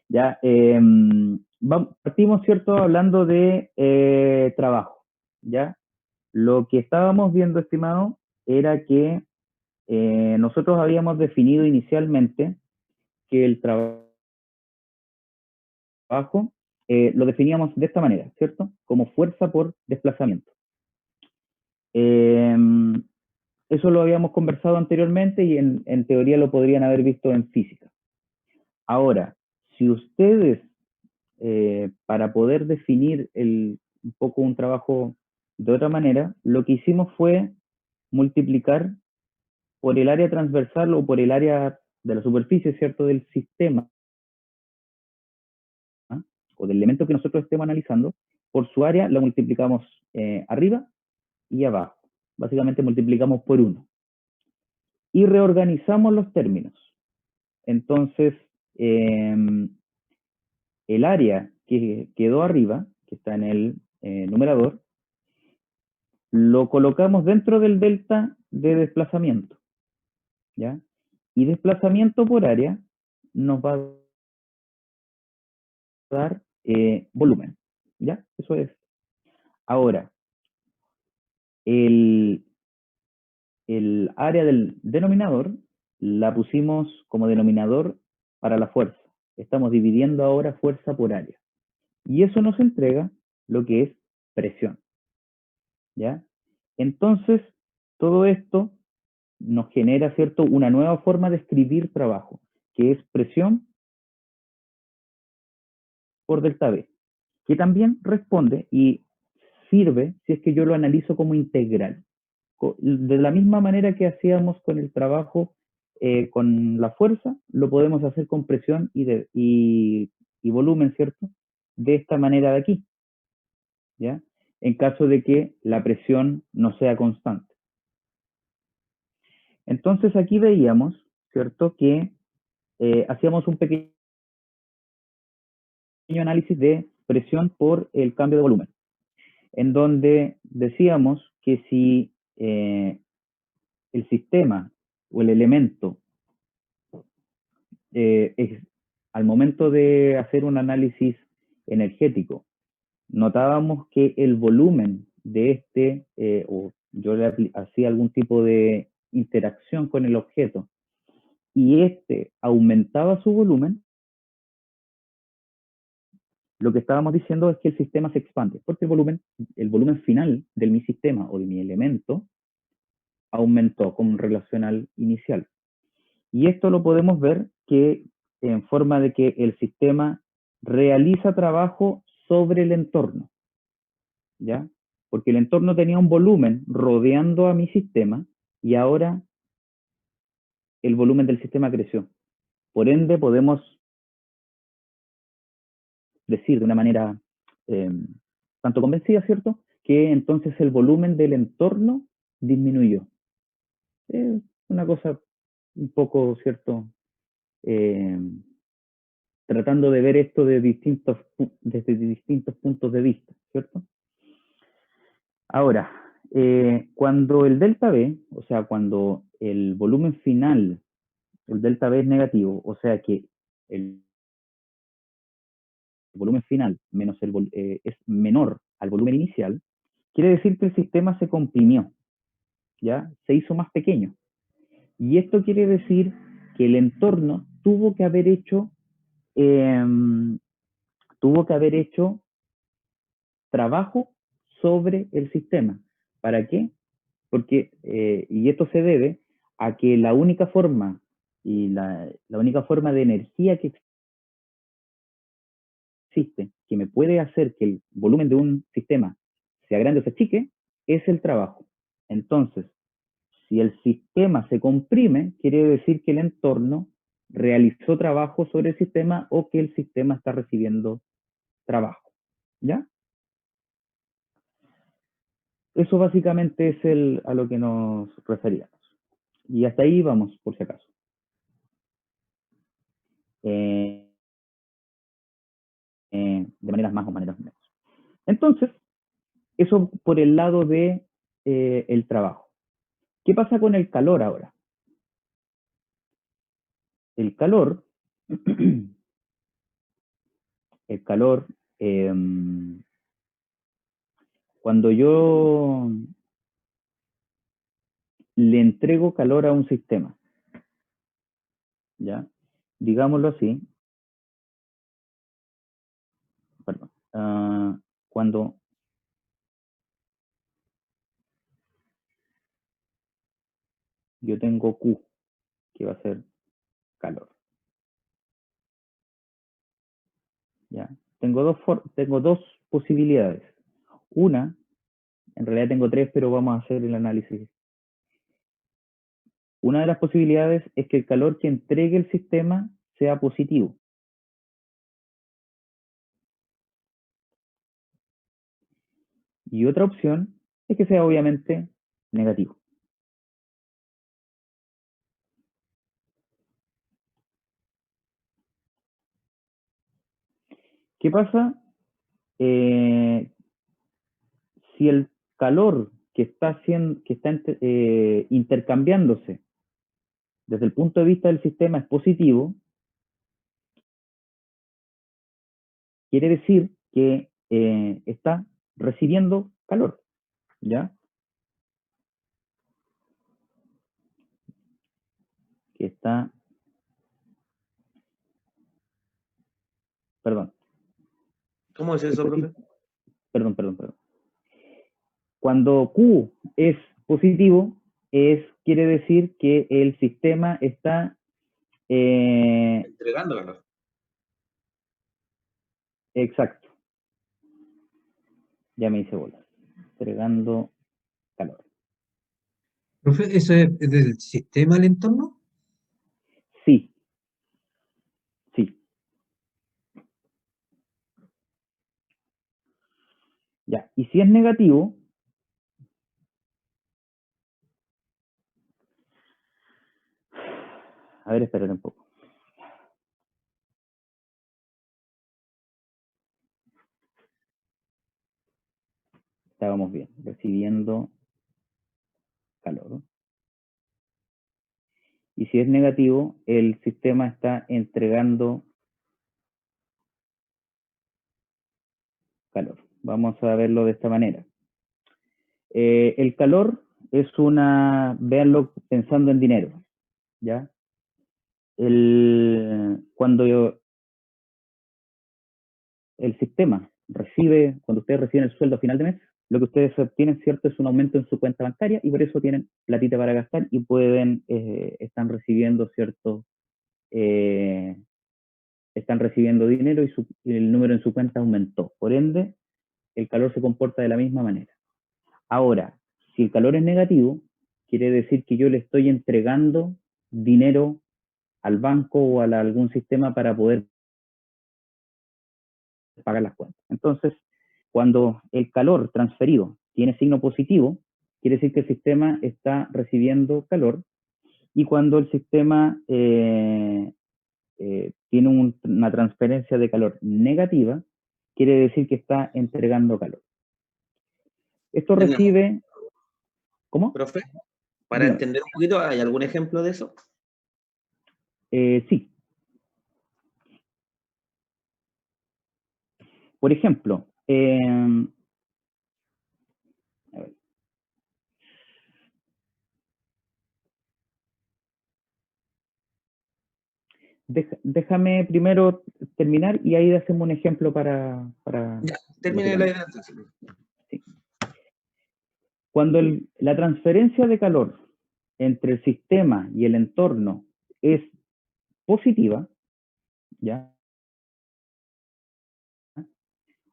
Ya, partimos, ¿cierto?, hablando de trabajo, ¿ya? Lo que estábamos viendo, estimado, era que nosotros habíamos definido inicialmente que el trabajo lo definíamos de esta manera, ¿cierto? Como fuerza por desplazamiento. Eh, Eso lo habíamos conversado anteriormente y en teoría lo podrían haber visto en física. Ahora, si ustedes, para poder definir un poco un trabajo de otra manera, lo que hicimos fue multiplicar por el área transversal o por el área de la superficie, ¿cierto?, del sistema, ¿ah?, o del elemento que nosotros estemos analizando, por su área lo multiplicamos arriba y abajo. Básicamente multiplicamos por 1. Y reorganizamos los términos. Entonces, el área que quedó arriba, que está en el numerador, lo colocamos dentro del delta de desplazamiento, ¿ya? Y desplazamiento por área nos va a dar volumen, ¿ya? Eso es. Ahora, el, el área del denominador la pusimos como denominador para la fuerza. Estamos dividiendo ahora fuerza por área. Y eso nos entrega lo que es presión, ¿ya? Entonces, todo esto nos genera, ¿cierto?, una nueva forma de escribir trabajo, que es presión por delta B, que también responde y sirve si es que yo lo analizo como integral. De la misma manera que hacíamos con el trabajo con la fuerza, lo podemos hacer con presión y volumen, ¿cierto? De esta manera de aquí, ¿ya? En caso de que la presión no sea constante. Entonces aquí veíamos, ¿cierto?, que hacíamos un pequeño análisis de presión por el cambio de volumen, en donde decíamos que si el sistema o el elemento, al momento de hacer un análisis energético, notábamos que el volumen de o yo le hacía algún tipo de interacción con el objeto, y aumentaba su volumen, lo que estábamos diciendo es que el sistema se expande, porque el volumen final de mi sistema o de mi elemento aumentó con relación al inicial. Y esto lo podemos ver que en forma de que el sistema realiza trabajo sobre el entorno, ¿ya? Porque el entorno tenía un volumen rodeando a mi sistema y ahora el volumen del sistema creció. Por ende, podemos decir de una manera eh, tanto convencida, ¿cierto?, que entonces el volumen del entorno disminuyó. Es una cosa un poco, ¿cierto?, eh, tratando de ver esto desde distintos puntos de vista, ¿cierto? Ahora, cuando el delta B, o sea, cuando el volumen final, el delta B es negativo, o sea que el volumen final es menor al volumen inicial, quiere decir que el sistema se comprimió, ¿ya? Se hizo más pequeño. Y esto quiere decir que el entorno eh, tuvo que haber hecho trabajo sobre el sistema. ¿Para qué? Porque, y esto se debe a que la única forma la única forma de energía que existe, que me puede hacer que el volumen de un sistema sea grande o se achique, es el trabajo. Entonces, si el sistema se comprime, quiere decir que el entorno realizó trabajo sobre el sistema o que el sistema está recibiendo trabajo. ¿Ya? Eso básicamente es a lo que nos referíamos. Y hasta ahí vamos, por si acaso. Eh, de maneras más o maneras menos. Entonces, eso por el lado de el trabajo. ¿Qué pasa con el calor ahora? El calor El calor, cuando yo le entrego calor a un sistema, ¿ya? Digámoslo así, perdón, cuando yo tengo Q, que va a ser calor, ¿ya? Tengo dos posibilidades. Una, en realidad tengo tres, pero vamos a hacer el análisis. Una de las posibilidades es que el calor que entregue el sistema sea positivo. Y otra opción es que sea obviamente negativo. ¿Qué pasa si el calor que está intercambiándose desde el punto de vista del sistema es positivo? Quiere decir que está recibiendo calor, ¿ya? Que está, perdón, ¿Cómo es eso, profe? perdón. Cuando Q es positivo, quiere decir que el sistema está Entregando calor. exacto, ya me hice bola, entregando calor. Profe, ¿eso es del sistema al entorno? Sí, sí. Ya, y si es negativo, a ver, espérate un poco. Estábamos bien, recibiendo calor. Y si es negativo, el sistema está entregando calor. Vamos a verlo de esta manera. El calor es véanlo pensando en dinero, ¿ya? Cuando el sistema cuando ustedes reciben el sueldo a final de mes, lo que ustedes obtienen, ¿cierto?, es un aumento en su cuenta bancaria y por eso tienen platita para gastar y están recibiendo, ¿cierto?, están recibiendo dinero y el número en su cuenta aumentó. Por ende, el calor se comporta de la misma manera. Ahora, si el calor es negativo, quiere decir que yo le estoy entregando dinero al banco o a algún sistema para poder pagar las cuentas. Entonces, cuando el calor transferido tiene signo positivo, quiere decir que el sistema está recibiendo calor, y cuando el sistema tiene una transferencia de calor negativa, quiere decir que está entregando calor. Esto Tenemos, recibe, ¿cómo? profe, para Dígame. entender un poquito, ¿hay algún ejemplo de eso? Sí. Por ejemplo, a ver, déjame primero terminar y ahí hacemos un ejemplo para Ya, termine la lógicamente. idea. Sí. Cuando la transferencia de calor entre el sistema y el entorno es positiva, ¿ya?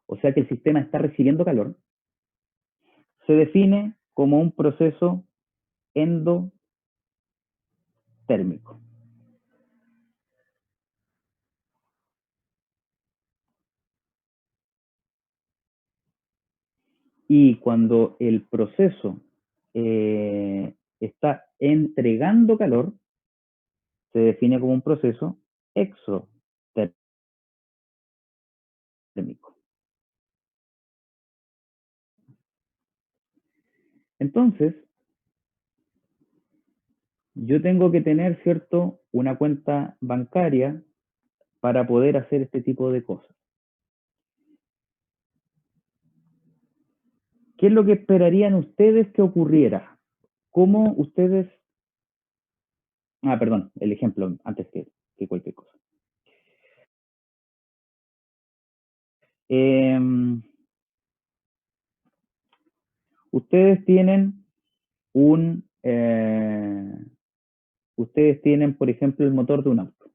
O sea que el sistema está recibiendo calor, se define como un proceso endotérmico. Y cuando el proceso está entregando calor, se define como un proceso exotérmico. Entonces, yo tengo que tener, ¿cierto?, una cuenta bancaria para poder hacer este tipo de cosas. ¿qué es lo que esperarían ustedes que ocurriera? ¿Cómo ustedes... Ah, perdón, el ejemplo antes que cualquier cosa. Ustedes tienen ustedes tienen, por ejemplo, el motor de un auto.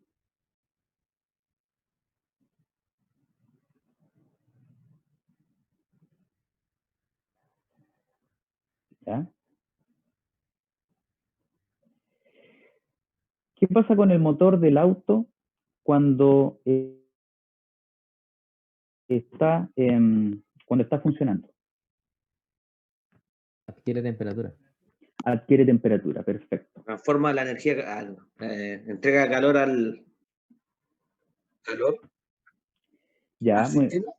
¿Ya? ¿Qué pasa con el motor del auto cuando cuando está funcionando? Adquiere temperatura. Adquiere temperatura, perfecto. Transforma la energía, entrega calor al Ya, sistema.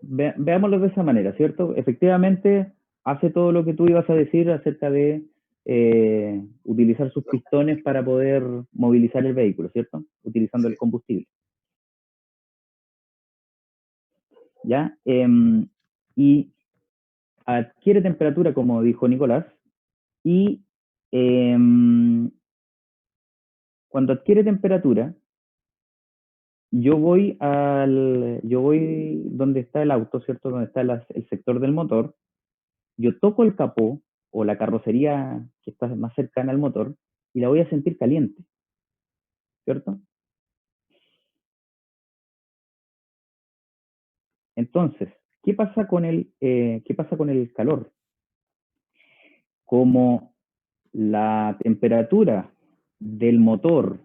veámoslo de esa manera, ¿cierto? Efectivamente, hace todo lo que tú ibas a decir acerca de utilizar sus pistones para poder movilizar el vehículo, ¿cierto? Utilizando el combustible. ¿Ya? Y adquiere temperatura, como dijo Nicolás, y cuando adquiere temperatura, yo voy donde está el auto, ¿cierto? Donde está el sector del motor, yo toco el capó o la carrocería que está más cercana al motor y la voy a sentir caliente, ¿cierto? Entonces, ¿qué pasa con el calor? Como la temperatura del motor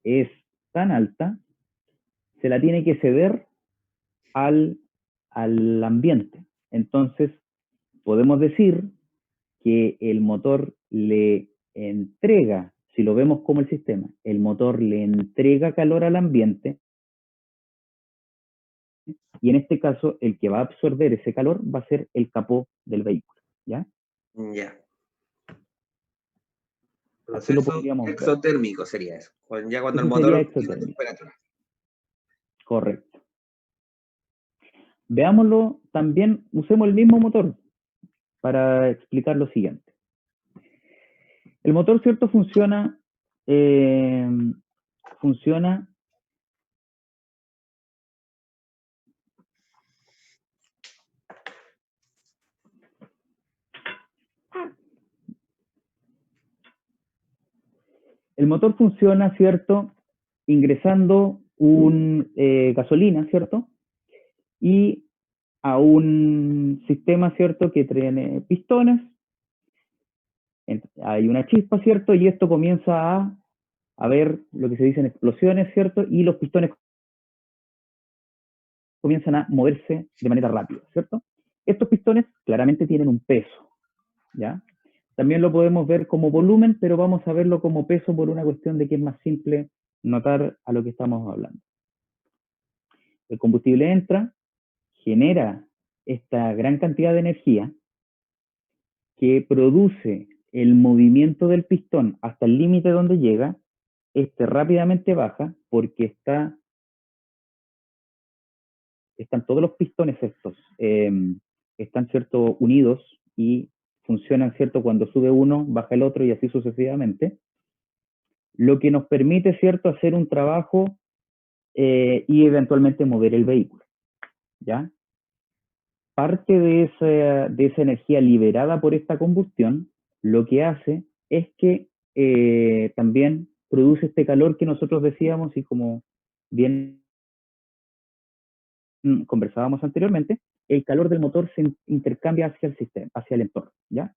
es tan alta, se la tiene que ceder al ambiente. Entonces, podemos decir que el motor le entrega, si lo vemos como el sistema, el motor le entrega calor al ambiente y en este caso el que va a absorber ese calor va a ser el capó del vehículo, ¿ya? Ya. Así lo Proceso podríamos ver. exotérmico sería eso. Ya cuando Eso el sería motor tiene exotérmico. temperatura. Correcto. Veámoslo también, usemos el mismo motor para explicar lo siguiente. El motor, ¿cierto? Funciona el motor funciona, ¿cierto? Ingresando gasolina, ¿cierto? Y a un sistema, ¿cierto? Que tiene pistones. Hay una chispa, ¿cierto? Y esto comienza a ver lo que se dicen explosiones, ¿cierto? Y los pistones comienzan a moverse de manera rápida, ¿cierto? Estos pistones claramente tienen un peso, ¿ya? También lo podemos ver como volumen, pero vamos a verlo como peso por una cuestión de que es más simple notar a lo que estamos hablando. El combustible entra, genera esta gran cantidad de energía que produce el movimiento del pistón hasta el límite donde llega, este rápidamente baja porque están todos los pistones estos, están, ¿cierto?, unidos y funcionan, ¿cierto?, cuando sube uno, baja el otro y así sucesivamente, lo que nos permite, ¿cierto?, hacer un trabajo y eventualmente mover el vehículo, ¿ya? Parte de esa energía liberada por esta combustión, lo que hace es que también produce este calor que nosotros decíamos y como bien conversábamos anteriormente, el calor del motor se intercambia hacia el sistema, hacia el entorno, ¿ya?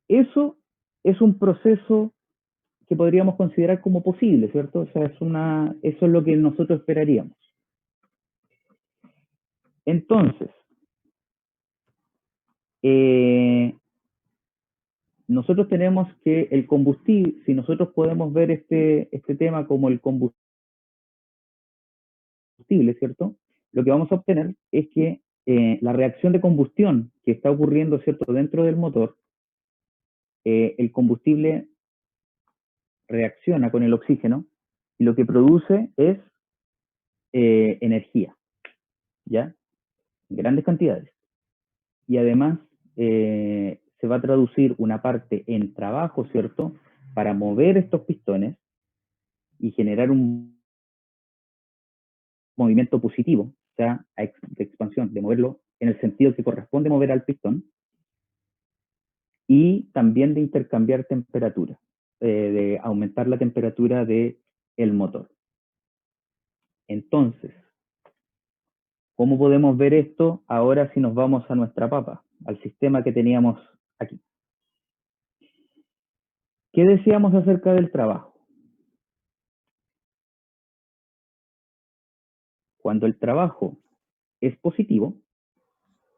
Eso es un proceso que podríamos considerar como posible, ¿cierto? O sea, eso es lo que nosotros esperaríamos. Entonces, nosotros tenemos que el combustible, si nosotros podemos ver este tema como el combustible, ¿cierto? Lo que vamos a obtener es que la reacción de combustión que está ocurriendo, ¿cierto?, dentro del motor, el combustible reacciona con el oxígeno y lo que produce es energía, ¿ya? grandes cantidades. Y además se va a traducir una parte en trabajo, ¿cierto?, para mover estos pistones y generar un movimiento positivo, o sea, de expansión, de moverlo en el sentido que corresponde mover al pistón, y también de intercambiar temperatura, de aumentar la temperatura del motor. Entonces, ¿cómo podemos ver esto ahora si nos vamos a nuestra papa, al sistema que teníamos aquí? ¿Qué decíamos acerca del trabajo? Cuando el trabajo es positivo,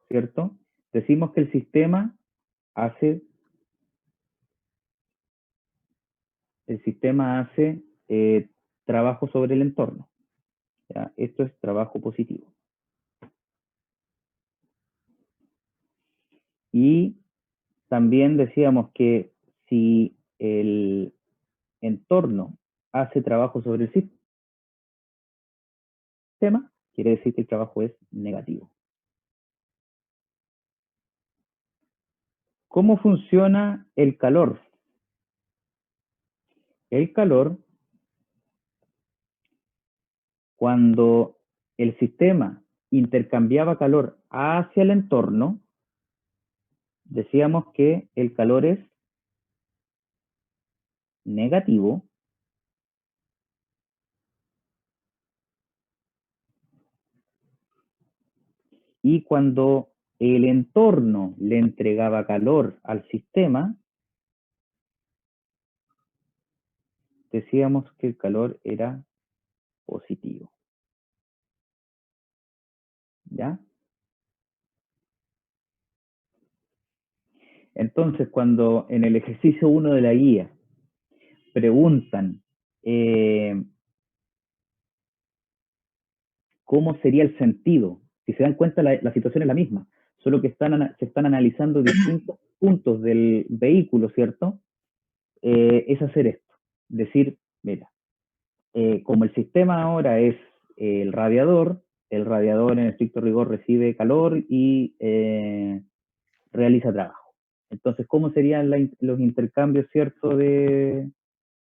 ¿cierto? Decimos que el sistema hace trabajo sobre el entorno. ¿Ya? Esto es trabajo positivo. Y también decíamos que si el entorno hace trabajo sobre el sistema, quiere decir que el trabajo es negativo. ¿Cómo funciona el calor? El calor, cuando el sistema intercambiaba calor hacia el entorno, decíamos que el calor es negativo y cuando el entorno le entregaba calor al sistema, decíamos que el calor era positivo. ¿Ya? Entonces, cuando en el ejercicio 1 de la guía preguntan cómo sería el sentido, si se dan cuenta la situación es la misma, solo que se están analizando distintos puntos del vehículo, ¿cierto? Es hacer esto, decir, mira, como el sistema ahora es el radiador en estricto rigor recibe calor y realiza trabajo. Entonces, ¿cómo serían los intercambios, ¿cierto?, de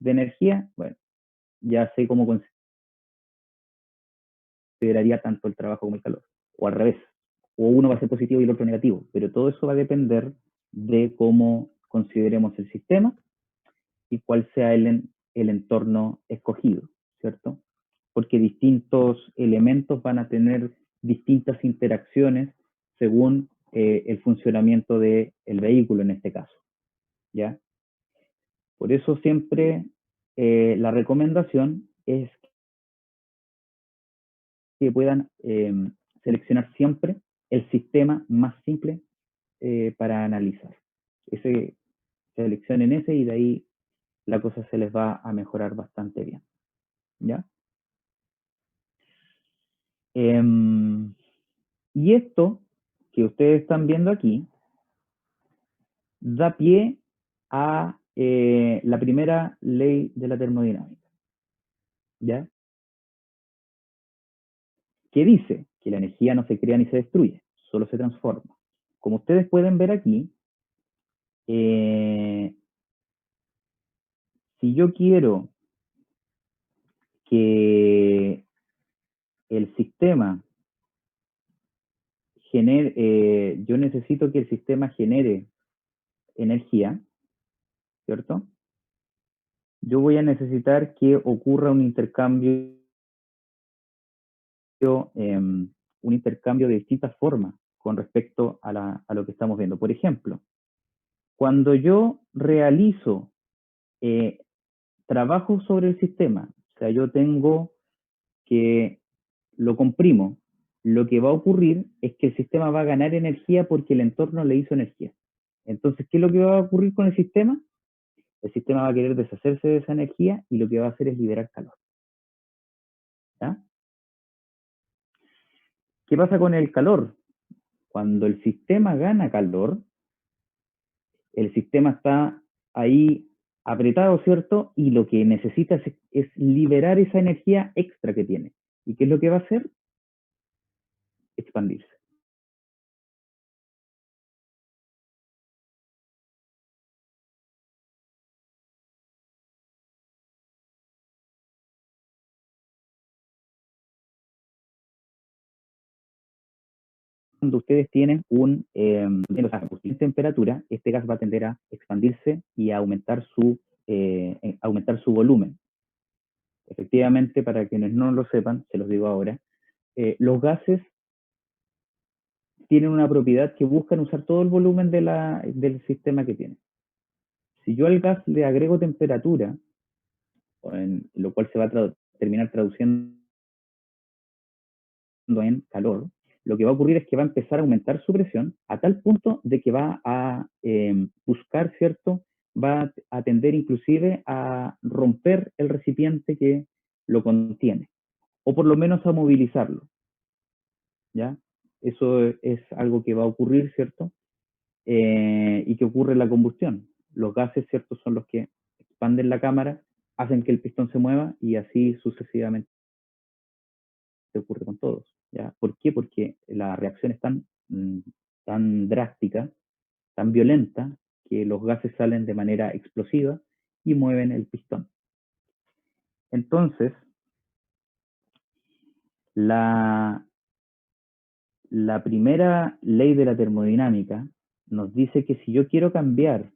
energía? Bueno, ya sé cómo consideraría tanto el trabajo como el calor, o al revés, o uno va a ser positivo y el otro negativo, pero todo eso va a depender de cómo consideremos el sistema y cuál sea el entorno escogido, ¿cierto? Porque distintos elementos van a tener distintas interacciones según el funcionamiento del vehículo en este caso, ¿ya? Por eso siempre la recomendación es que puedan seleccionar siempre el sistema más simple para analizar. Seleccionen ese y de ahí la cosa se les va a mejorar bastante bien, ¿ya? Y esto que ustedes están viendo aquí da pie a la primera ley de la termodinámica, ¿ya? Que dice que la energía no se crea ni se destruye, solo se transforma. Como ustedes pueden ver aquí, si yo quiero que el sistema genere, yo necesito que el sistema genere energía, ¿cierto? Yo voy a necesitar que ocurra un intercambio de distintas formas con respecto a lo que estamos viendo. Por ejemplo, cuando yo realizo trabajo sobre el sistema, o sea, yo tengo que lo comprimo, lo que va a ocurrir es que el sistema va a ganar energía porque el entorno le hizo energía. Entonces, ¿qué es lo que va a ocurrir con el sistema? El sistema va a querer deshacerse de esa energía y lo que va a hacer es liberar calor. ¿Ya? ¿Qué pasa con el calor? Cuando el sistema gana calor, el sistema está ahí apretado, ¿cierto? Y lo que necesita es liberar esa energía extra que tiene. ¿Y qué es lo que va a hacer? Expandirse. cuando ustedes tienen temperatura, este gas va a tender a expandirse y a aumentar su volumen. Efectivamente, para quienes no lo sepan, se los digo ahora, los gases tienen una propiedad que buscan usar todo el volumen del sistema que tienen. Si yo al gas le agrego temperatura, lo cual se va a terminar traduciendo en calor, lo que va a ocurrir es que va a empezar a aumentar su presión a tal punto de que va a buscar, ¿cierto? Va a tender inclusive a romper el recipiente que lo contiene, o por lo menos a movilizarlo, ¿ya? Eso es algo que va a ocurrir, ¿cierto? Y que ocurre en la combustión. Los gases, ¿cierto? Son los que expanden la cámara, hacen que el pistón se mueva y así sucesivamente ocurre con todos, ¿ya? ¿Por qué? Porque la reacción es tan drástica, tan violenta, que los gases salen de manera explosiva y mueven el pistón. Entonces, la primera ley de la termodinámica nos dice que si yo quiero cambiar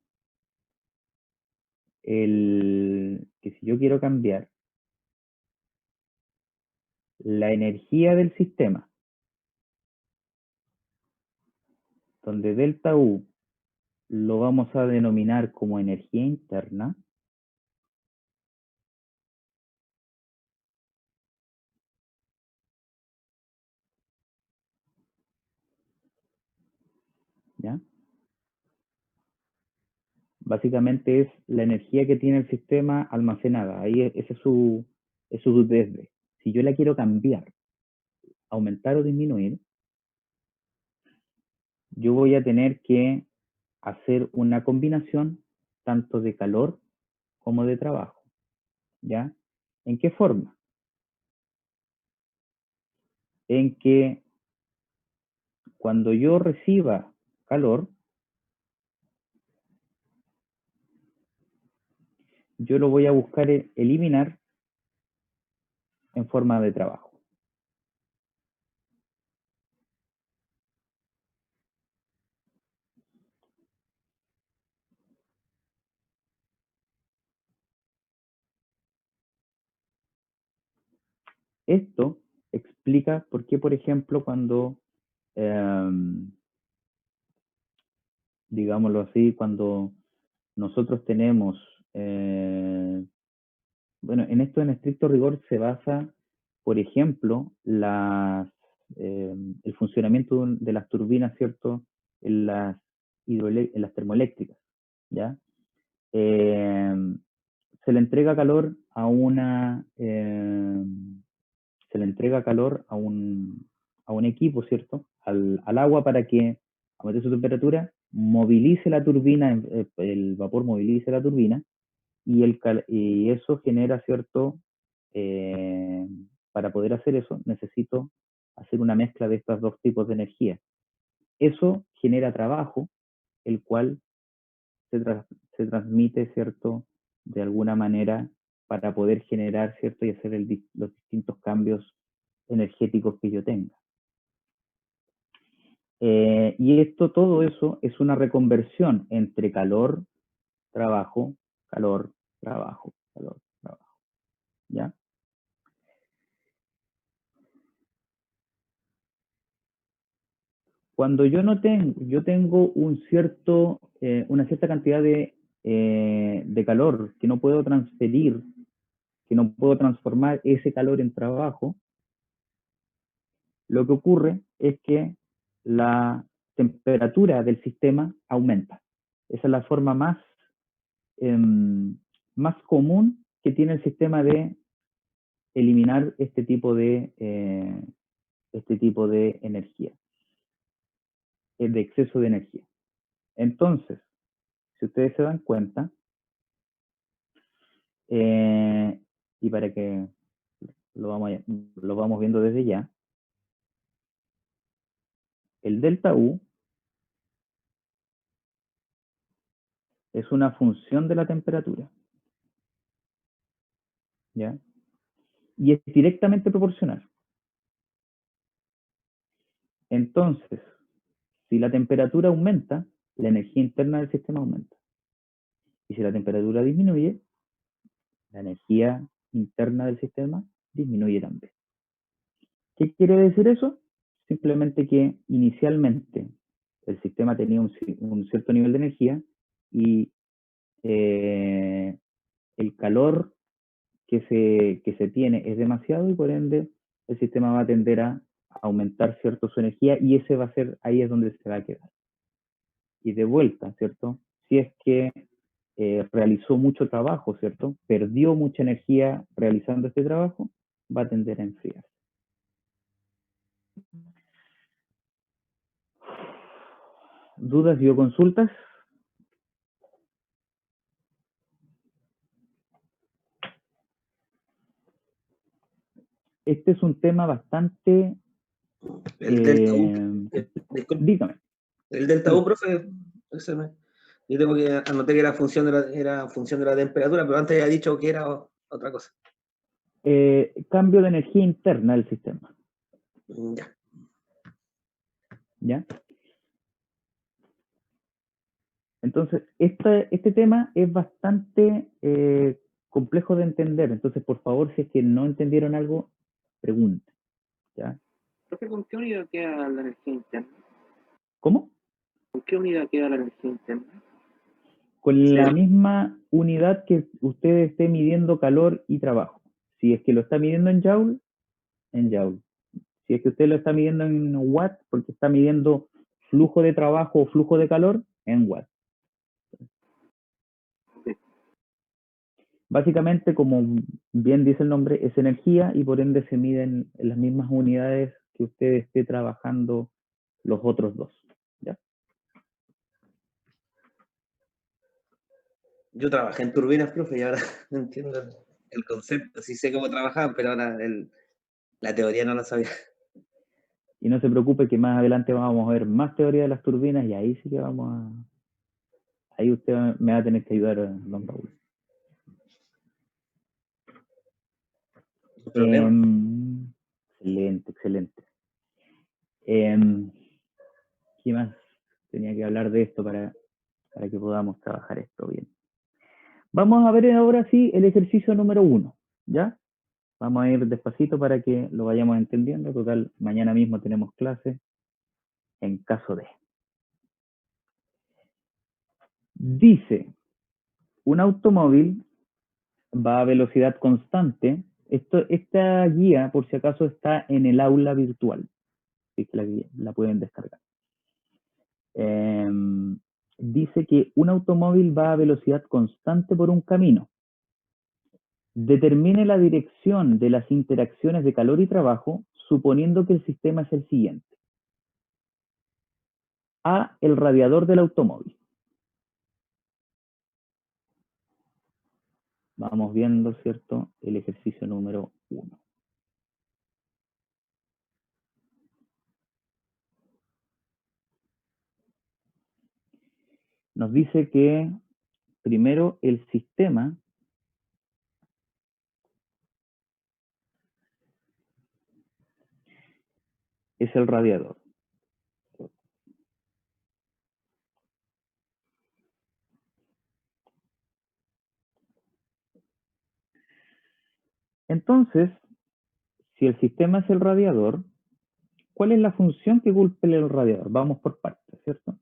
la energía del sistema, donde delta U lo vamos a denominar como energía interna, ¿ya? Básicamente es la energía que tiene el sistema almacenada. Ahí ese es su desde. Si yo la quiero cambiar, aumentar o disminuir, yo voy a tener que hacer una combinación tanto de calor como de trabajo, ¿ya? ¿En qué forma? En que cuando yo reciba calor, yo lo voy a buscar eliminar en forma de trabajo. Esto explica por qué, por ejemplo, cuando, digámoslo así, cuando nosotros tenemos, bueno, en esto en estricto rigor se basa, por ejemplo, el funcionamiento de las turbinas, ¿cierto? En las termoeléctricas, ¿ya? Se le entrega calor a un equipo, ¿cierto? Al agua para que, a meter su temperatura, movilice la turbina, el vapor movilice la turbina, y eso genera, ¿cierto? Para poder hacer eso, necesito hacer una mezcla de estos dos tipos de energía. Eso genera trabajo, el cual se transmite, ¿cierto? De alguna manera para poder generar, ¿cierto? Y hacer los distintos cambios energéticos que yo tenga. Y todo eso es una reconversión entre calor, trabajo, calor, trabajo, calor, trabajo. ¿Ya? Cuando yo tengo una cierta cantidad de calor que no puedo transferir, que no puedo transformar ese calor en trabajo, lo que ocurre es que la temperatura del sistema aumenta. Esa es la forma más común que tiene el sistema de eliminar este tipo de energía, de exceso de energía. Entonces, si ustedes se dan cuenta, y para que lo vamos viendo desde ya, el delta U es una función de la temperatura, ¿ya? Y es directamente proporcional. Entonces, Si la temperatura aumenta, la energía interna del sistema aumenta. Y si la temperatura disminuye, la energía interna del sistema disminuye también. ¿Qué quiere decir eso? Simplemente que inicialmente el sistema tenía un cierto nivel de energía y el calor que se tiene es demasiado y por ende el sistema va a tender a aumentar, ¿cierto?, su energía y ese va a ser, ahí es donde se va a quedar. Y de vuelta, ¿cierto? Si es que realizó mucho trabajo, ¿cierto? Perdió mucha energía realizando este trabajo, va a tender a enfriar. ¿Dudas y o consultas? Este es un tema bastante... El delta U, disculpe, dígame. el delta U, profe, yo tengo que anotar que era función de la temperatura, pero antes había dicho que era otra cosa. Cambio de energía interna del sistema. Ya. ¿Ya? Entonces, este tema es bastante complejo de entender. Entonces, por favor, si es que no entendieron algo, pregunten. ¿Ya? Profe, ¿con qué unidad queda la energía interna? ¿Cómo? ¿Con qué unidad queda la energía interna? Con la misma unidad que usted esté midiendo calor y trabajo. Si es que lo está midiendo en joule, en joule. Si es que usted lo está midiendo en watt, porque está midiendo flujo de trabajo o flujo de calor, en watt. Sí. Básicamente, como bien dice el nombre, es energía y por ende se miden en las mismas unidades que usted esté trabajando los otros dos. ¿Ya? Yo trabajé en turbinas, profe, y ahora entiendo el concepto, sí sé cómo trabajaban, pero ahora la teoría no la sabía. Y no se preocupe que más adelante vamos a ver más teoría de las turbinas y ahí sí que vamos a... Ahí usted me va a tener que ayudar, don Raúl. Excelente, excelente. ¿Qué más tenía que hablar de esto para que podamos trabajar esto bien? Vamos a ver ahora sí el ejercicio número 1, ¿ya? Vamos a ir despacito para que lo vayamos entendiendo. Total, mañana mismo tenemos clase en caso de. Dice, un automóvil va a velocidad constante. Esta guía, por si acaso, está en el aula virtual. Así que la pueden descargar. Dice que un automóvil va a velocidad constante por un camino. Determine la dirección de las interacciones de calor y trabajo, suponiendo que el sistema es el siguiente. A, el radiador del automóvil. Vamos viendo, ¿cierto?, el ejercicio número 1. Nos dice que primero el sistema es el radiador. Entonces, si el sistema es el radiador, ¿cuál es la función que cumple el radiador? Vamos por partes, ¿cierto?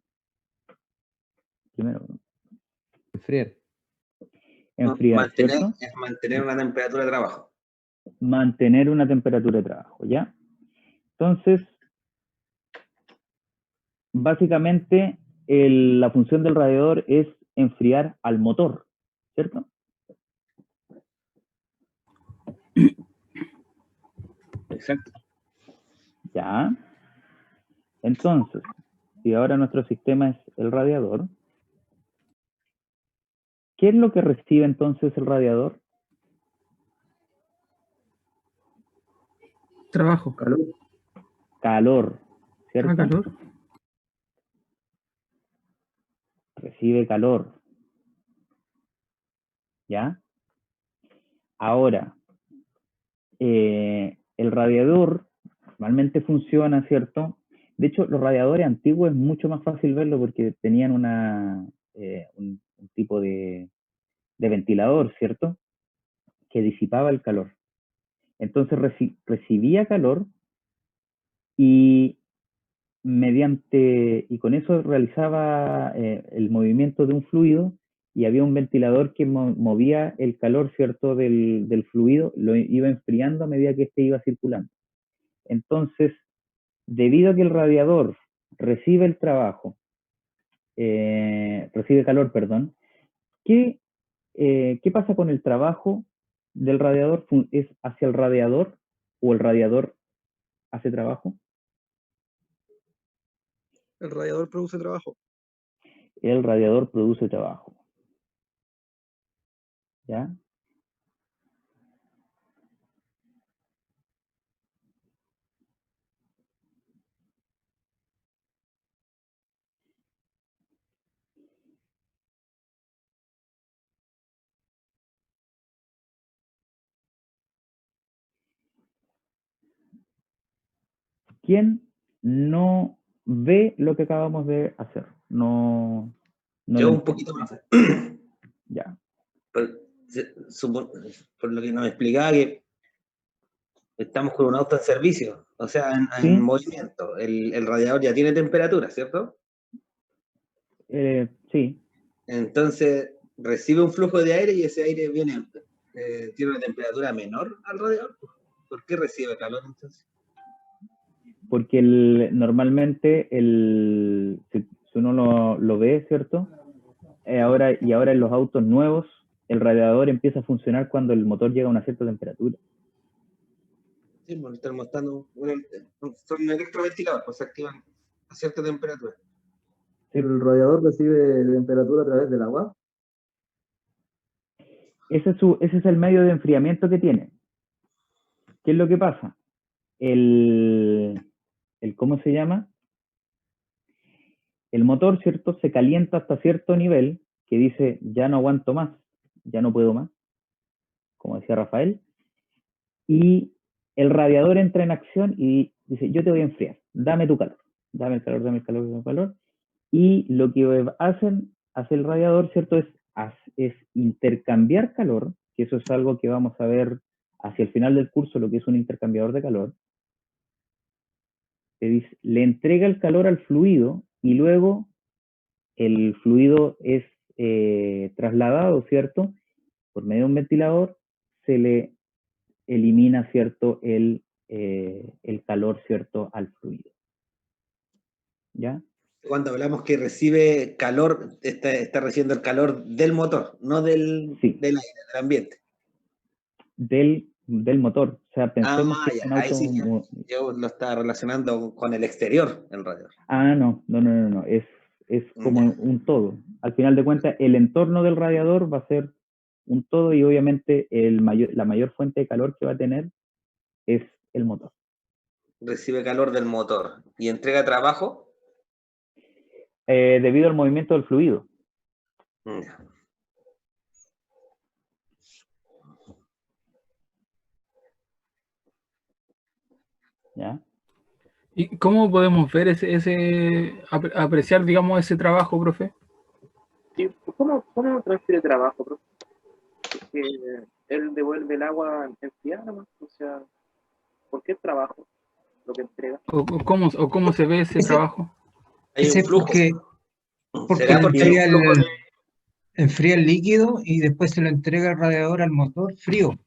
Primero, Enfriar. enfriar, ¿cierto? Es mantener una temperatura de trabajo. Mantener una temperatura de trabajo, ¿ya? Entonces, básicamente, la función del radiador es enfriar al motor, ¿cierto? Exacto. Ya. Entonces, si ahora nuestro sistema es el radiador, ¿qué es lo que recibe entonces el radiador? Trabajo. Calor, ¿cierto? Calor. Recibe calor. ¿Ya? Ahora, el radiador normalmente funciona, ¿cierto?, De hecho, los radiadores antiguos es mucho más fácil verlo porque tenían un tipo de ventilador, ¿cierto? Que disipaba el calor. Entonces recibía calor y y con eso realizaba el movimiento de un fluido y había un ventilador que movía el calor, ¿cierto?, del fluido, lo iba enfriando a medida que este iba circulando. Entonces, debido a que el radiador recibe calor, perdón, ¿qué pasa con el trabajo del radiador? ¿Es hacia el radiador o el radiador hace trabajo? El radiador produce trabajo. El radiador produce trabajo. ¿Ya? ¿Quién no ve lo que acabamos de hacer? No Yo lo un poquito más. Ya. Por lo que nos explicaba que estamos con un auto en servicio, o sea, en ¿Sí? movimiento. El radiador ya tiene temperatura, ¿cierto? Sí. Entonces recibe un flujo de aire y ese aire tiene una temperatura menor al radiador. ¿Por qué recibe calor entonces? Porque normalmente, si uno lo ve, ¿cierto? Ahora en los autos nuevos, el radiador empieza a funcionar cuando el motor llega a una cierta temperatura. Sí, pues el termostato, son electroventiladores, pues se activan a cierta temperatura. Sí. ¿El radiador recibe temperatura a través del agua? Ese es el medio de enfriamiento que tiene. ¿Qué es lo que pasa? ¿Cómo se llama? El motor, ¿cierto? Se calienta hasta cierto nivel que dice, ya no aguanto más, ya no puedo más, como decía Rafael, y el radiador entra en acción y dice, yo te voy a enfriar, dame tu calor, dame el calor, dame el calor, dame el calor, y lo que hace el radiador, ¿cierto? Es intercambiar calor, que eso es algo que vamos a ver hacia el final del curso, lo que es un intercambiador de calor. Le entrega el calor al fluido y luego el fluido es trasladado, ¿cierto? Por medio de un ventilador se le elimina, ¿cierto? El calor, ¿cierto? Al fluido. ¿Ya? Cuando hablamos que recibe calor, está recibiendo el calor del motor, no del aire, del ambiente. Del motor. O sea, pensemos que es un auto... Ahí sí, yo lo estaba relacionando con el exterior, el radiador. No. Es como un todo. Al final de cuentas, el entorno del radiador va a ser un todo y obviamente la mayor fuente de calor que va a tener es el motor. Recibe calor del motor y entrega trabajo. Debido al movimiento del fluido. ¿Ya? ¿Y cómo podemos ver apreciar, digamos, ese trabajo, profe? Sí, ¿cómo transfiere trabajo, profe? Porque él devuelve el agua enfriada, ¿no? O sea, ¿por qué trabajo lo que entrega? ¿O cómo se ve ese trabajo? Hay un flujo. Porque enfría el líquido y después se lo entrega el radiador al motor frío.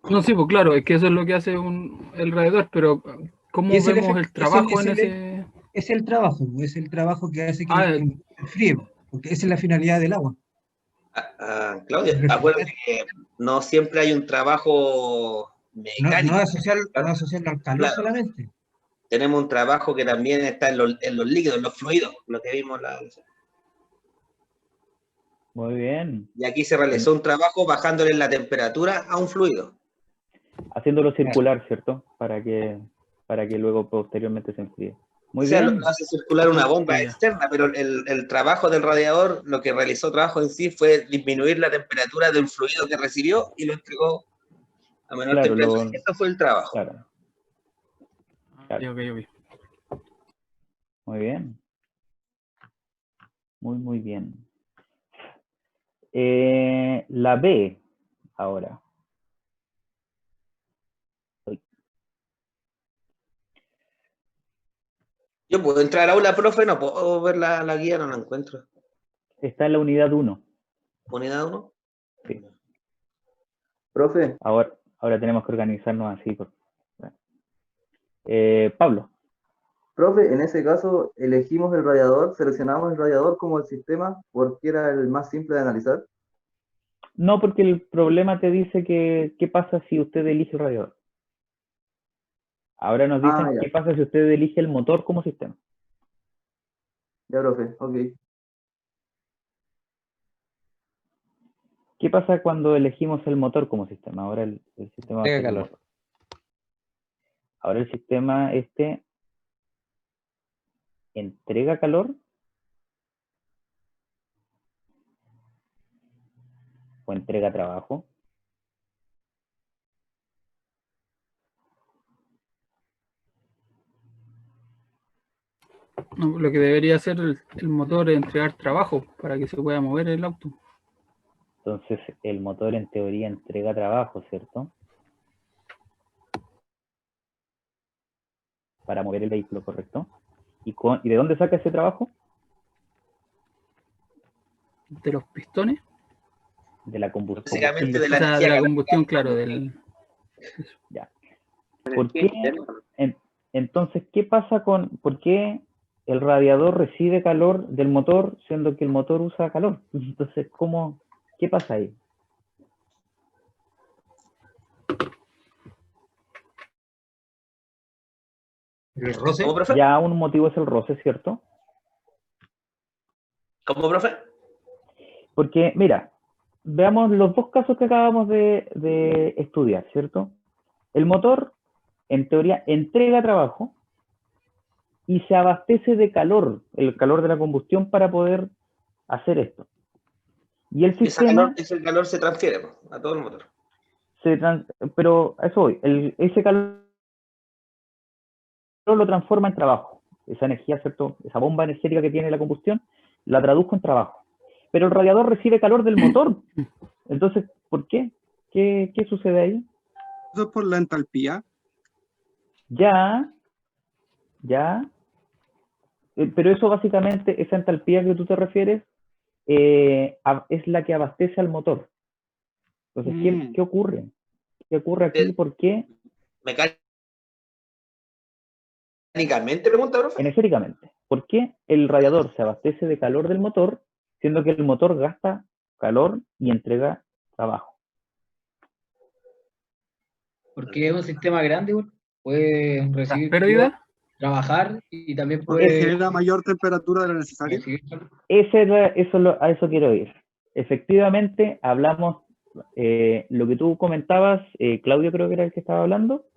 No, sí, pues claro, es que eso es lo que hace el radiador, pero ¿cómo vemos el trabajo en ese...? Es el trabajo que hace que enfríe, porque esa es la finalidad del agua. Claudia, acuérdate que no siempre hay un trabajo mecánico. No asociarlo al calor solamente. Tenemos un trabajo que también está en los líquidos, en los fluidos, lo que vimos. Muy bien. Y aquí se realizó un trabajo bajándole la temperatura a un fluido. Haciéndolo circular, ¿cierto? Para que luego posteriormente se enfríe. Muy bien. Lo hace circular una bomba externa, pero el trabajo del radiador, lo que realizó trabajo en sí fue disminuir la temperatura del fluido que recibió y lo entregó a menor temperatura. Eso fue el trabajo. Claro. Ok. Muy bien. Muy bien. La B, ahora. Yo puedo entrar al aula, profe, no puedo ver la guía, no la encuentro. Está en la unidad 1. ¿Unidad 1? Sí. Profe, Ahora tenemos que organizarnos así. Pablo. profe, en ese caso elegimos el radiador, seleccionamos el radiador como el sistema porque era el más simple de analizar. No, porque el problema te dice que qué pasa si usted elige el radiador. Ahora nos dicen Ya. qué pasa si usted elige el motor como sistema. Ya, profe, ok. ¿Qué pasa cuando elegimos el motor como sistema? Ahora el sistema va a ser el calor. motor. Ahora el sistema entrega calor o entrega trabajo. No, lo que debería hacer el motor es entregar trabajo para que se pueda mover el auto. Entonces el motor en teoría entrega trabajo, ¿cierto? Para mover el vehículo, ¿correcto? ¿Y de dónde saca ese trabajo? De los pistones. De la combustión. Básicamente de O la sea, de energía la calórica. combustión, claro. Ya. ¿Por Energía qué? interna. Entonces, ¿qué pasa por qué el radiador recibe calor del motor, siendo que el motor usa calor? Entonces, ¿qué pasa ahí? ¿El roce? ¿Cómo, profe? Ya un motivo es el roce, ¿cierto? ¿Cómo, profe? Porque, mira, veamos los dos casos que acabamos de estudiar, ¿cierto? El motor, en teoría, entrega trabajo y se abastece de calor, el calor de la combustión para poder hacer esto. Y el sistema... Ese calor se transfiere a todo el motor. Pero a eso voy, ese calor lo transforma en trabajo. Esa energía, ¿cierto? Esa bomba energética que tiene la combustión, la traduzco en trabajo. Pero el radiador recibe calor del motor. Entonces, ¿por qué? ¿Qué sucede ahí? Eso es por la entalpía. Ya. Pero eso básicamente, esa entalpía que tú te refieres, es la que abastece al motor. Entonces, ¿qué ocurre? ¿Qué ocurre aquí? ¿Por qué? Mecánicamente, pregunta, profe. Energéticamente. ¿Por qué el radiador se abastece de calor del motor, siendo que el motor gasta calor y entrega trabajo? Porque es un sistema grande, puede recibir ¿Pérdida? trabajar y también Porque puede genera mayor temperatura de la necesaria. recibir. A eso quiero ir. Efectivamente, hablamos, lo que tú comentabas, Claudio creo que era el que estaba hablando,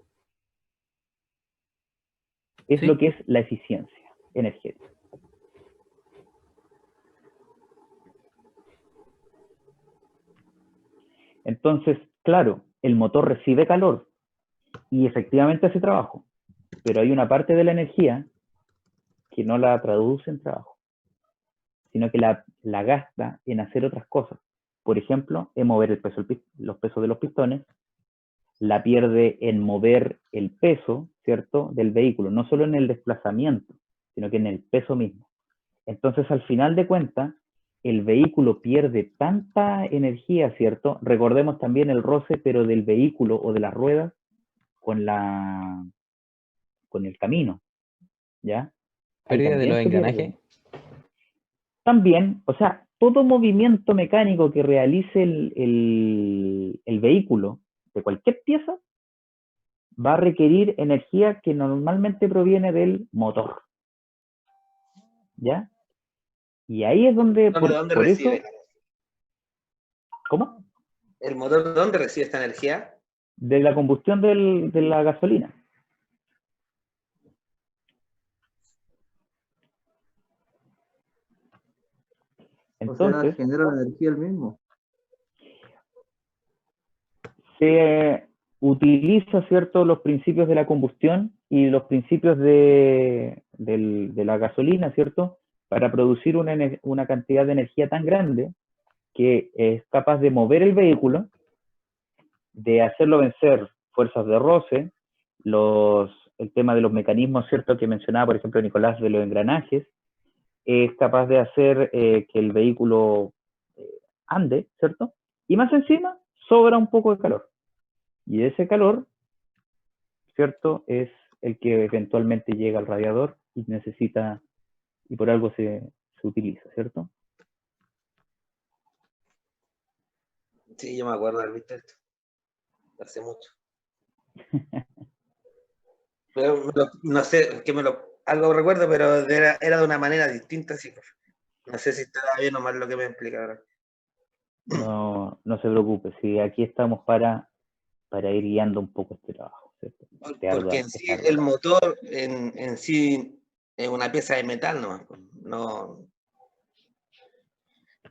es Sí. lo que es la eficiencia energética. Entonces, claro, el motor recibe calor y efectivamente hace trabajo, pero hay una parte de la energía que no la traduce en trabajo, sino que la gasta en hacer otras cosas. Por ejemplo, en mover los pesos de los pistones, la pierde en mover el peso, ¿cierto?, del vehículo, no solo en el desplazamiento, sino que en el peso mismo. Entonces, al final de cuentas, el vehículo pierde tanta energía, ¿cierto? Recordemos también el roce, pero del vehículo o de las ruedas con el camino, ¿ya? Pérdida de los engranajes. También, o sea, todo movimiento mecánico que realice el vehículo de cualquier pieza va a requerir energía que normalmente proviene del motor, ¿ya? Y ahí es donde, ¿De dónde por recibe? eso... ¿Cómo? ¿El motor de dónde recibe esta energía? De la combustión de la gasolina. Entonces, O sea, genera la energía el mismo. utiliza, ¿cierto?, los principios de la combustión y los principios de la gasolina, ¿cierto?, para producir una cantidad de energía tan grande que es capaz de mover el vehículo, de hacerlo vencer fuerzas de roce, el tema de los mecanismos, ¿cierto?, que mencionaba, por ejemplo, Nicolás, de los engranajes, es capaz de hacer que el vehículo ande, ¿cierto? Y más encima, sobra un poco de calor. Y ese calor, ¿cierto?, es el que eventualmente llega al radiador y necesita, y por algo se utiliza, ¿cierto? Sí, yo me acuerdo de haber visto esto. Hace mucho. Pero no sé, algo recuerdo, pero era de una manera distinta, sí. No sé si está bien o mal lo que me explica ahora. No se preocupe, sí, aquí estamos para ir guiando un poco este trabajo, ¿cierto? Porque en sí el motor en sí es una pieza de metal, no.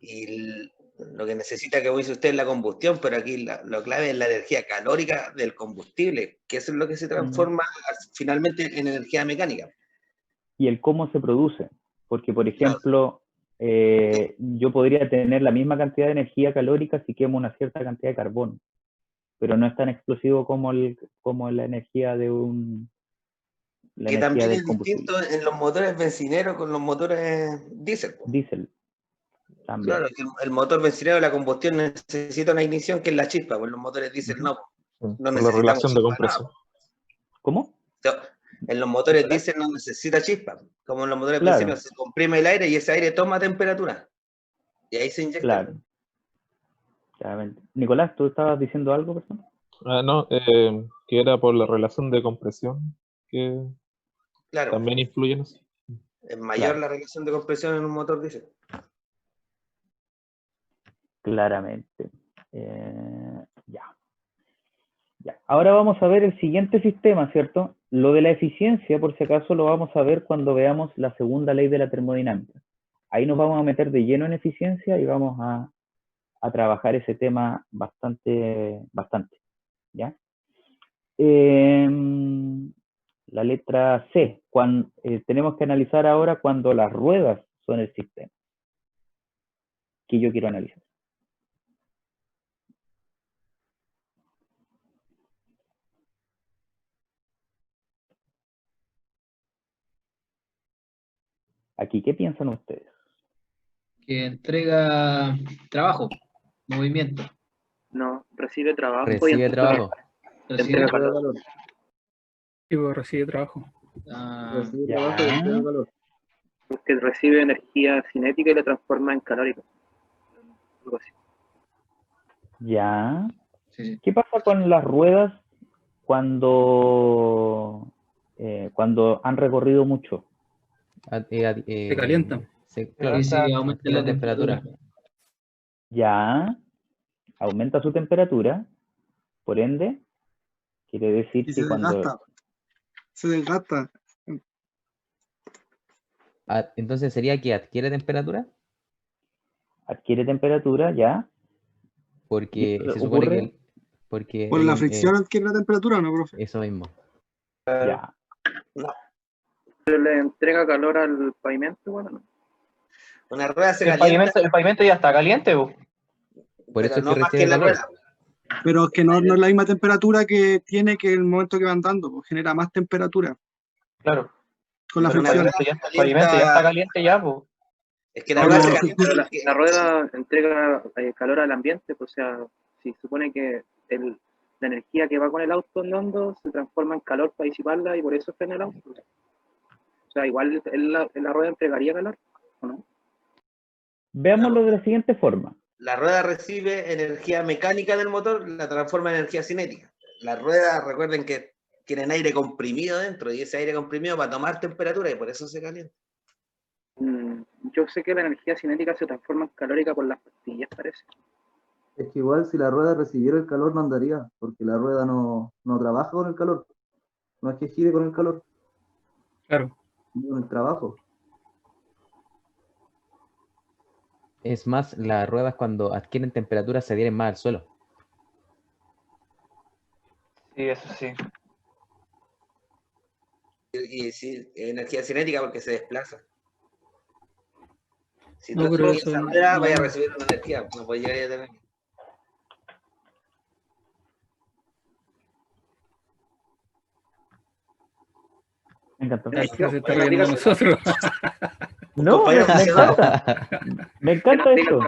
Y lo que necesita, que dice usted, es la combustión, pero aquí lo clave es la energía calórica del combustible, que eso es lo que se transforma finalmente en energía mecánica. Y el cómo se produce, porque por ejemplo, yo podría tener la misma cantidad de energía calórica si quemo una cierta cantidad de carbono, pero no es tan explosivo como la energía de que también es distinto en los motores bencineros con los motores diésel. Diésel. También. Claro, que el motor bencinero de la combustión necesita una ignición que es la chispa, pues los motores diésel no la relación de compresión. ¿Cómo? En los motores diésel no necesita chispa, como en los motores benzineros se comprime el aire y ese aire toma temperatura y ahí se inyecta. Claro. Nicolás, ¿tú estabas diciendo algo, persona? No, que era por la relación de compresión que también influye en eso. Es mayor la relación de compresión en un motor diésel. Claramente. Ya. Ahora vamos a ver el siguiente sistema, ¿cierto? Lo de la eficiencia, por si acaso, lo vamos a ver cuando veamos la segunda ley de la termodinámica. Ahí nos vamos a meter de lleno en eficiencia y vamos a trabajar ese tema bastante, ¿ya? La letra C, tenemos que analizar ahora cuando las ruedas son el sistema, que yo quiero analizar. Aquí, ¿qué piensan ustedes? Que entrega trabajo, movimiento. No, recibe trabajo. Recibe trabajo. Recibe calor. Recibe trabajo. Recibe trabajo y entrega calor. Porque recibe energía cinética y la transforma en calórica. Algo así. Ya. Sí. ¿Qué pasa con las ruedas cuando han recorrido mucho? Se calientan. Claro, aumenta la temperatura. Ya. Aumenta su temperatura. Por ende, quiere decir que cuando... Se desgasta. Entonces sería que adquiere temperatura. Adquiere temperatura, ya. Porque se supone ocurre... porque ¿Por la fricción adquiere la temperatura o no, profe? Eso mismo. Ya. ¿Pero le entrega calor al pavimento? Bueno, no. Una rueda se calienta. El pavimento ya está caliente, ¿vos? Por eso es que no más recibe que la calor. rueda. Pero es que no es la misma temperatura que tiene que el momento que va andando, pues genera más temperatura. Claro. Con la fricción. El pavimento ya está caliente ya, pues. Es que la rueda se calienta. La rueda entrega calor al ambiente, pues, o sea, si supone que la energía que va con el auto andando se transforma en calor para disiparla y por eso frena el auto. O sea, igual la rueda entregaría calor, ¿o no? Veámoslo de la siguiente forma. La rueda recibe energía mecánica del motor, la transforma en energía cinética. Las ruedas, recuerden que tienen aire comprimido dentro y ese aire comprimido va a tomar temperatura y por eso se calienta. Yo sé que la energía cinética se transforma en calórica por las pastillas, parece. Es que igual si la rueda recibiera el calor no andaría, porque la rueda no trabaja con el calor. No es que gire con el calor. Claro. Con el trabajo. Es más, las ruedas cuando adquieren temperatura se adhieren más al suelo. Sí, eso sí. Y sí, energía cinética porque se desplaza. Si No, tú pero estás eso en esa rueda, no. vaya a recibir una energía, no puedes llegar a tener. Me encantó. Es que se está riendo de nosotros. No, me encanta. Me encanta esto.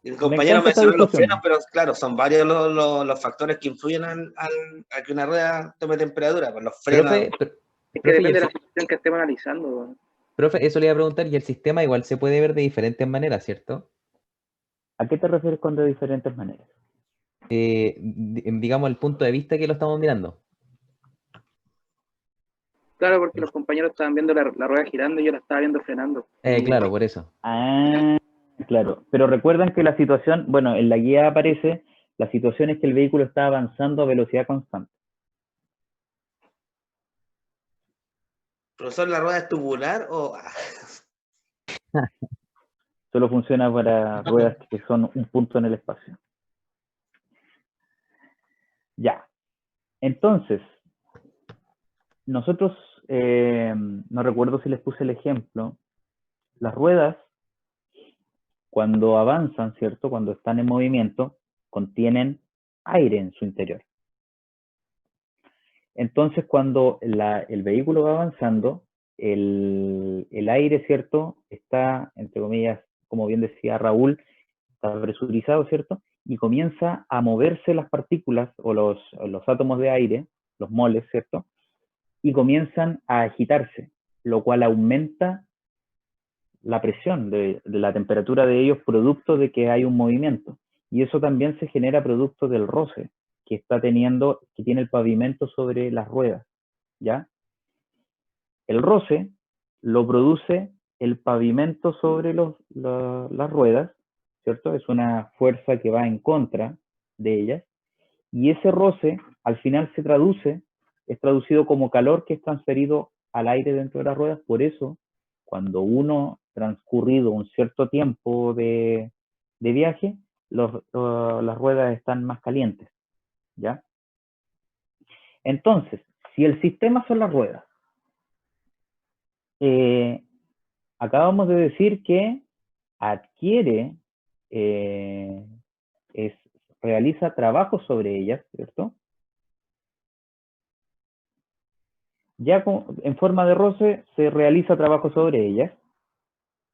El compañero mencionó los frenos, pero claro, son varios los factores que influyen a que una rueda tome temperatura, pues los frenos. Es que depende de la situación que estemos analizando. Profe, eso le iba a preguntar, y el sistema igual se puede ver de diferentes maneras, ¿cierto? ¿A qué te refieres con de diferentes maneras? Digamos, el punto de vista que lo estamos mirando. Claro, porque los compañeros estaban viendo la rueda girando y yo la estaba viendo frenando. Claro, por eso. Ah, claro. Pero recuerdan que la situación, bueno, en la guía aparece, la situación es que el vehículo está avanzando a velocidad constante. ¿Profesor, la rueda es tubular o...? Solo funciona para ruedas que son un punto en el espacio. Ya. Entonces, nosotros, no recuerdo si les puse el ejemplo, las ruedas, cuando avanzan, ¿cierto? Cuando están en movimiento, contienen aire en su interior. Entonces, cuando el vehículo va avanzando, el aire, ¿cierto? Está, entre comillas, como bien decía Raúl, está presurizado, ¿cierto? Y comienza a moverse las partículas o los átomos de aire, los moles, ¿cierto? Y comienzan a agitarse, lo cual aumenta la presión de la temperatura de ellos producto de que hay un movimiento. Y eso también se genera producto del roce que tiene el pavimento sobre las ruedas, ¿ya? El roce lo produce el pavimento sobre las ruedas, ¿cierto? Es una fuerza que va en contra de ellas, y ese roce al final es traducido como calor que es transferido al aire dentro de las ruedas. Por eso, cuando uno transcurrido un cierto tiempo de viaje, las ruedas están más calientes, ¿ya? Entonces, si el sistema son las ruedas, acabamos de decir que adquiere, realiza trabajo sobre ellas, ¿cierto? Ya en forma de roce se realiza trabajo sobre ellas,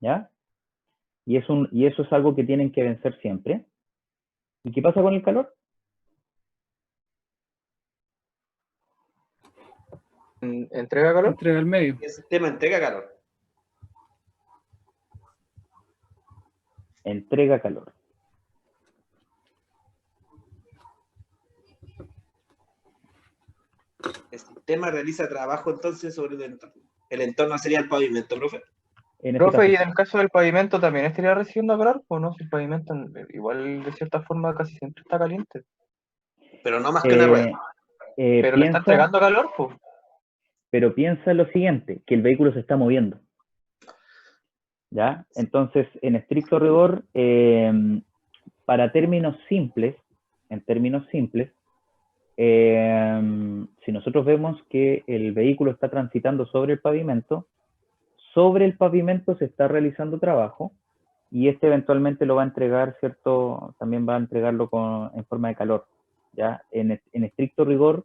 ¿ya? Y eso es algo que tienen que vencer siempre. ¿Y qué pasa con el calor? ¿Entrega calor? Entrega al medio. El sistema entrega calor. Entrega calor. El sistema realiza trabajo entonces sobre el entorno. El entorno sería el pavimento, profe. Profe, y en el caso del pavimento también estaría recibiendo calor, pues no, si el pavimento igual de cierta forma casi siempre está caliente. Pero no más que una rueda. Pero le está entregando calor, pues. Pero piensa en lo siguiente, que el vehículo se está moviendo. ¿Ya? Entonces, en estricto rigor, para términos simples, si nosotros vemos que el vehículo está transitando sobre el pavimento se está realizando trabajo y este eventualmente lo va a entregar, ¿cierto? También va a entregarlo en forma de calor, ¿ya? En estricto rigor,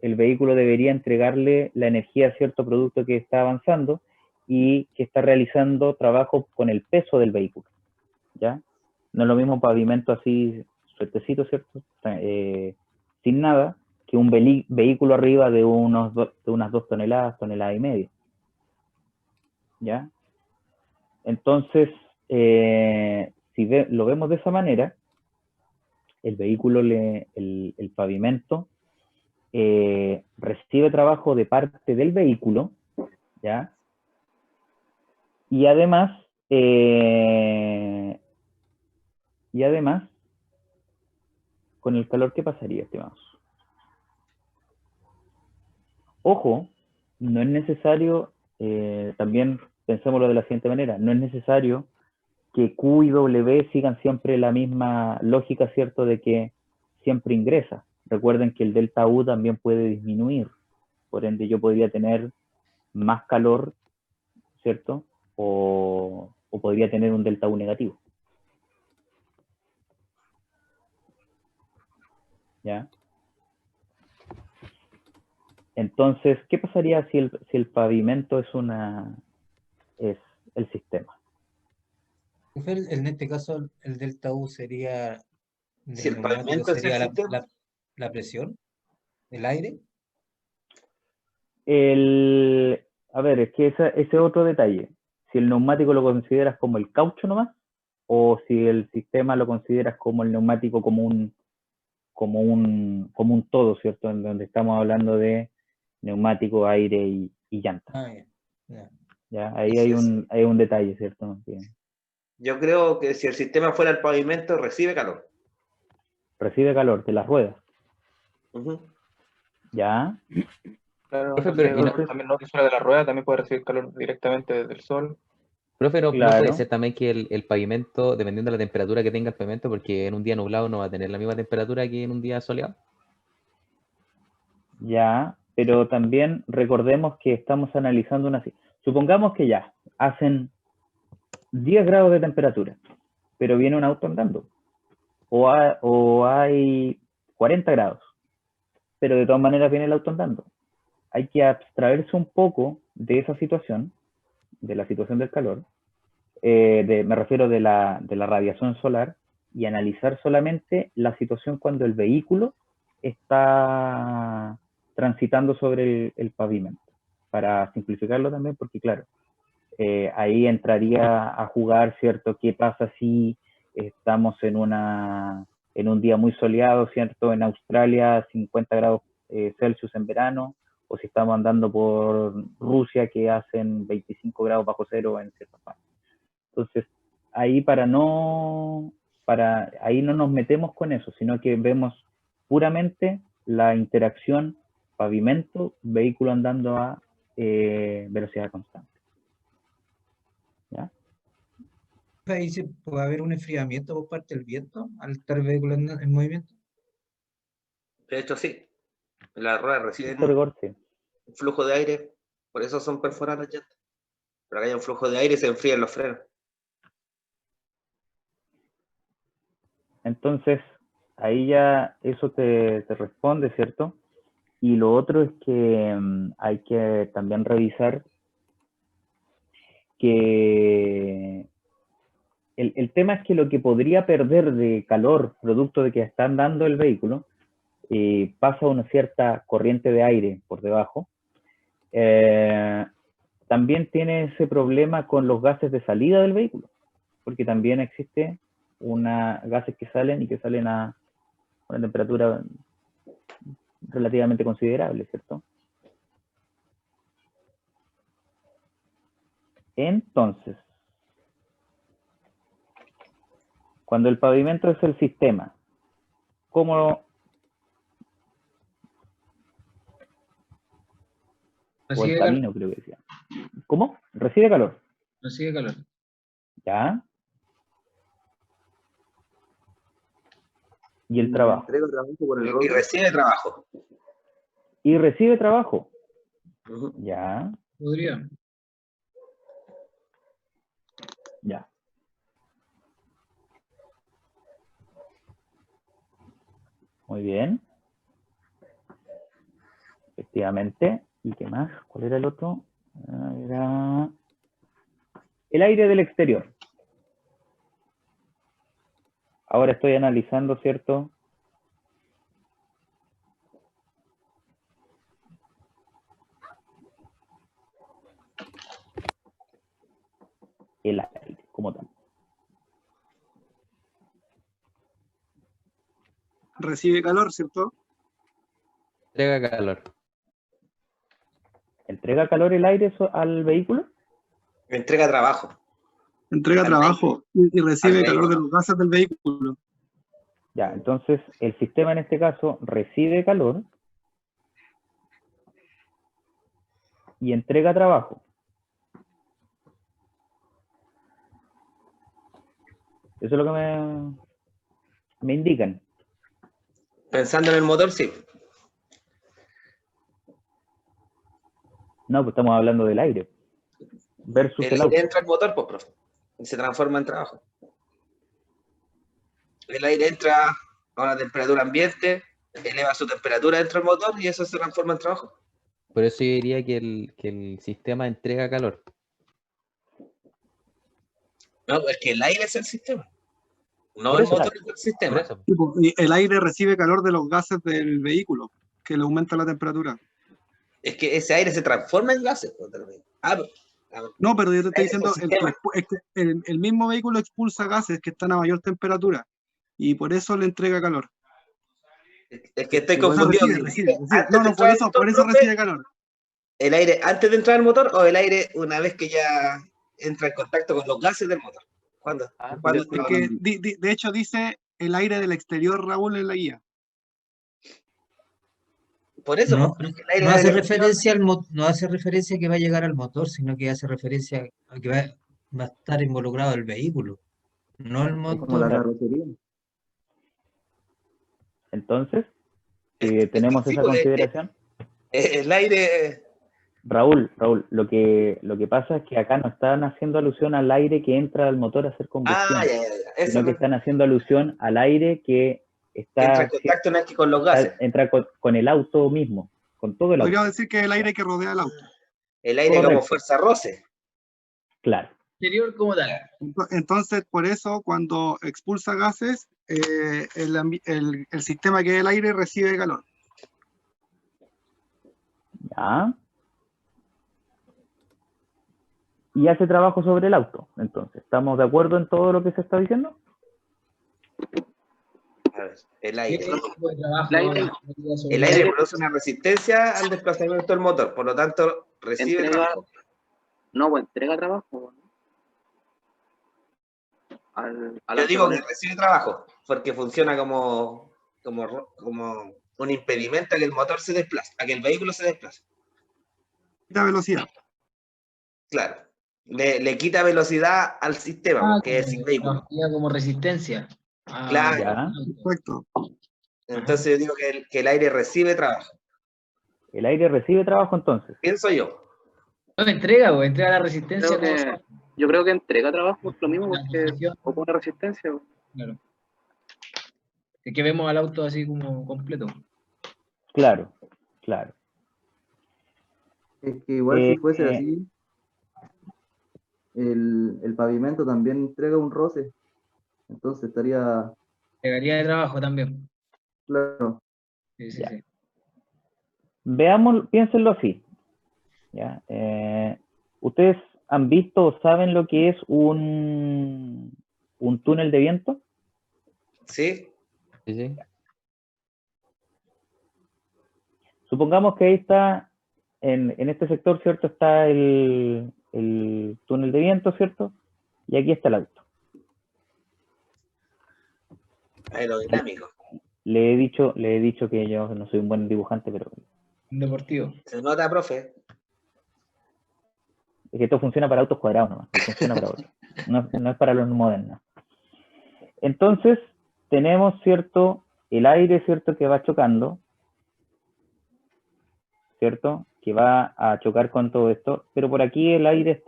el vehículo debería entregarle la energía a cierto producto que está avanzando y que está realizando trabajo con el peso del vehículo, ¿ya? No es lo mismo pavimento así, suertecito, ¿cierto? Sin nada, que un vehículo arriba de unas 2 toneladas, tonelada y media, ¿ya? Entonces, si lo vemos de esa manera, el vehículo, el pavimento, recibe trabajo de parte del vehículo, ¿ya? Y además, con el calor, ¿qué pasaría, estimados? Ojo, no es necesario, también pensémoslo de la siguiente manera, no es necesario que Q y W sigan siempre la misma lógica, ¿cierto? De que siempre ingresa. recuerden que el delta U también puede disminuir. Por ende, yo podría tener más calor, ¿cierto? O podría tener un delta U negativo. ¿Ya? Entonces, ¿qué pasaría si el pavimento es el sistema? En este caso, el delta U sería, Si del el neumático pavimento es el sería sistema, la presión, el aire. A ver, es que ese otro detalle. Si el neumático lo consideras como el caucho nomás, o si el sistema lo consideras como el neumático como un todo, ¿cierto? En donde estamos hablando de neumático, aire y llanta. Ah, ya. ¿Ya? Ahí hay un detalle, ¿cierto? Bien. Yo creo que si el sistema fuera el pavimento, recibe calor. Recibe calor de las ruedas. ¿Ya? Claro, Profe, también no fuera de la rueda, también puede recibir calor directamente desde el sol. Profe, no Claro. puede ser también que el pavimento, dependiendo de la temperatura que tenga el pavimento, porque en un día nublado no va a tener la misma temperatura que en un día soleado. Ya, pero también recordemos que estamos analizando supongamos que ya hacen 10 grados de temperatura, pero viene un auto andando. O hay 40 grados, pero de todas maneras viene el auto andando. Hay que abstraerse un poco de esa situación, de la situación del calor, me refiero de la radiación solar, y analizar solamente la situación cuando el vehículo está transitando sobre el pavimento, para simplificarlo también, porque claro, ahí entraría a jugar, ¿cierto? ¿Qué pasa si estamos en un día muy soleado, ¿cierto? En Australia, 50 grados Celsius en verano, o si estamos andando por Rusia, que hacen 25 grados bajo cero en ciertas partes. Entonces, ahí ahí no nos metemos con eso, sino que vemos puramente la interacción pavimento, vehículo andando a velocidad constante. ¿Ya? Ahí puede haber un enfriamiento por parte del viento al estar el vehículo en movimiento. De hecho, sí. Las ruedas reciben Sí. un flujo de aire, por eso son perforadas las llantas. Para que haya un flujo de aire y se enfríen los frenos. Entonces, ahí ya eso te responde, ¿cierto? Y lo otro es que hay que también revisar que el tema es que lo que podría perder de calor producto de que está andando el vehículo pasa una cierta corriente de aire por debajo. También tiene ese problema con los gases de salida del vehículo, porque también existe gases que salen a una temperatura relativamente considerable, ¿cierto? Entonces, cuando el pavimento es el sistema, ¿cómo? O el camino, creo que decía. ¿Cómo? Recibe calor. Recibe calor. ¿Ya? Y el trabajo. Entrega trabajo por el Y recibe trabajo. Y recibe trabajo. ¿Ya? Podría. Ya. Muy bien. Efectivamente. ¿Y qué más? ¿Cuál era el otro? Era el aire del exterior. Ahora estoy analizando, ¿cierto? El aire, como tal. Recibe calor, ¿cierto? Entrega calor. ¿Entrega calor el aire al vehículo? Entrega trabajo. Entrega trabajo y recibe calor de los gases del vehículo. Ya, entonces el sistema en este caso recibe calor y entrega trabajo. Eso es lo que me indican. Pensando en el motor, sí. No, pues estamos hablando del aire. Versus el auto. Entra el motor, pues, profe, y se transforma en trabajo. El aire entra a una temperatura ambiente, eleva su temperatura dentro del motor y eso se transforma en trabajo. Por eso yo diría que el sistema entrega calor. No, es que el aire es el sistema. No el motor es el sistema. Y el aire recibe calor de los gases del vehículo, que le aumenta la temperatura. Es que ese aire se transforma en gases. No, pero yo te estoy diciendo, el mismo vehículo expulsa gases que están a mayor temperatura y por eso le entrega calor. Es que estoy confundido. Por eso recibe calor. ¿El aire antes de entrar al motor o el aire una vez que ya entra en contacto con los gases del motor? ¿Cuándo? De hecho dice el aire del exterior, Raúl, en la guía. Por eso, no hace referencia a que va a llegar al motor, sino que hace referencia a que va a estar involucrado el vehículo, no el motor. Como la carrocería. Entonces, tenemos esa consideración. El aire... Raúl, lo que pasa es que acá no están haciendo alusión al aire que entra al motor a hacer combustión, sino que están haciendo alusión al aire que entra en contacto con los gases. Entra con el auto mismo, con todo el auto. Podría decir que es el aire que rodea el auto. El aire como fuerza roce. Claro. Exterior como tal. Entonces, por eso, cuando expulsa gases, el sistema que es el aire recibe calor. Ya. Y hace trabajo sobre el auto. Entonces, ¿estamos de acuerdo en todo lo que se está diciendo? A ver, el aire produce una resistencia al desplazamiento del motor, por lo tanto, recibe trabajo. No, pues entrega trabajo. Yo digo que recibe trabajo, porque funciona como un impedimento a que el motor se desplace, a que el vehículo se desplace. Quita velocidad. Claro. Le quita velocidad al sistema, que es el vehículo. Como resistencia. Claro. Ya. Perfecto. Entonces yo digo que el aire recibe trabajo. El aire recibe trabajo, entonces. Pienso yo. No, entrega la resistencia. Yo creo que entrega trabajo, es lo mismo, porque opone resistencia. Claro. Es que vemos al auto así como completo. Claro. Es que igual si fuese así, el pavimento también entrega un roce. Entonces estaría... Llegaría de trabajo también. Claro. Sí. Veamos, piénsenlo así. ¿Ya? ¿Ustedes han visto o saben lo que es un túnel de viento? Sí. Supongamos que ahí está, en este sector, ¿cierto? Está el túnel de viento, ¿cierto? Y aquí está el auto. Aerodinámico. Le he dicho que yo no soy un buen dibujante, pero... Un deportivo. Se nota, profe. Es que esto funciona para autos cuadrados nomás. Funciona para autos. No es para los modernos. Entonces, tenemos, ¿cierto? El aire, ¿cierto? Que va chocando. ¿Cierto? Que va a chocar con todo esto. Pero por aquí el aire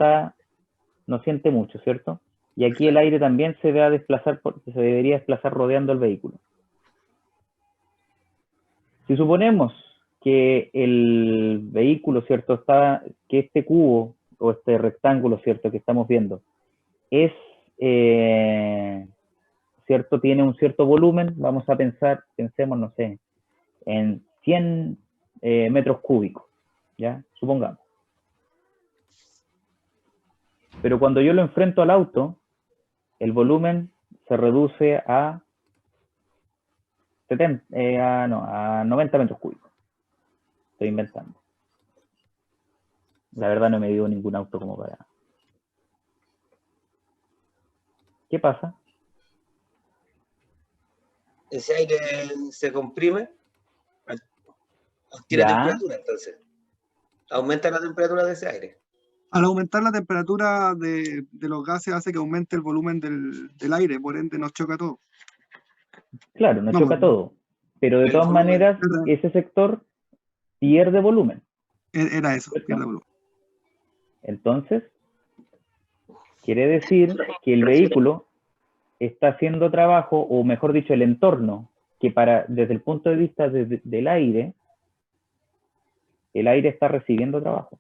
no siente mucho, ¿cierto? Y aquí el aire también se va a desplazar, porque se debería desplazar rodeando el vehículo. Si suponemos que el vehículo, ¿cierto? Que este cubo o este rectángulo, ¿cierto? Que estamos viendo es, ¿cierto? Tiene un cierto volumen, vamos a pensemos, no sé, en 100 metros cúbicos, ¿ya? Supongamos. Pero cuando yo lo enfrento al auto, el volumen se reduce a 90 metros cúbicos. Estoy inventando. La verdad no he medido ningún auto como para... ¿Qué pasa? Ese aire se comprime, adquiere temperatura, entonces. Aumenta la temperatura de ese aire. Al aumentar la temperatura de los gases hace que aumente el volumen del aire, por ende nos choca todo. Claro, nos choca todo. pero de todas maneras ese sector pierde volumen. Era eso, pierde volumen. Entonces, quiere decir que el vehículo está haciendo trabajo, o mejor dicho, el entorno, que desde el punto de vista del aire, el aire está recibiendo trabajo.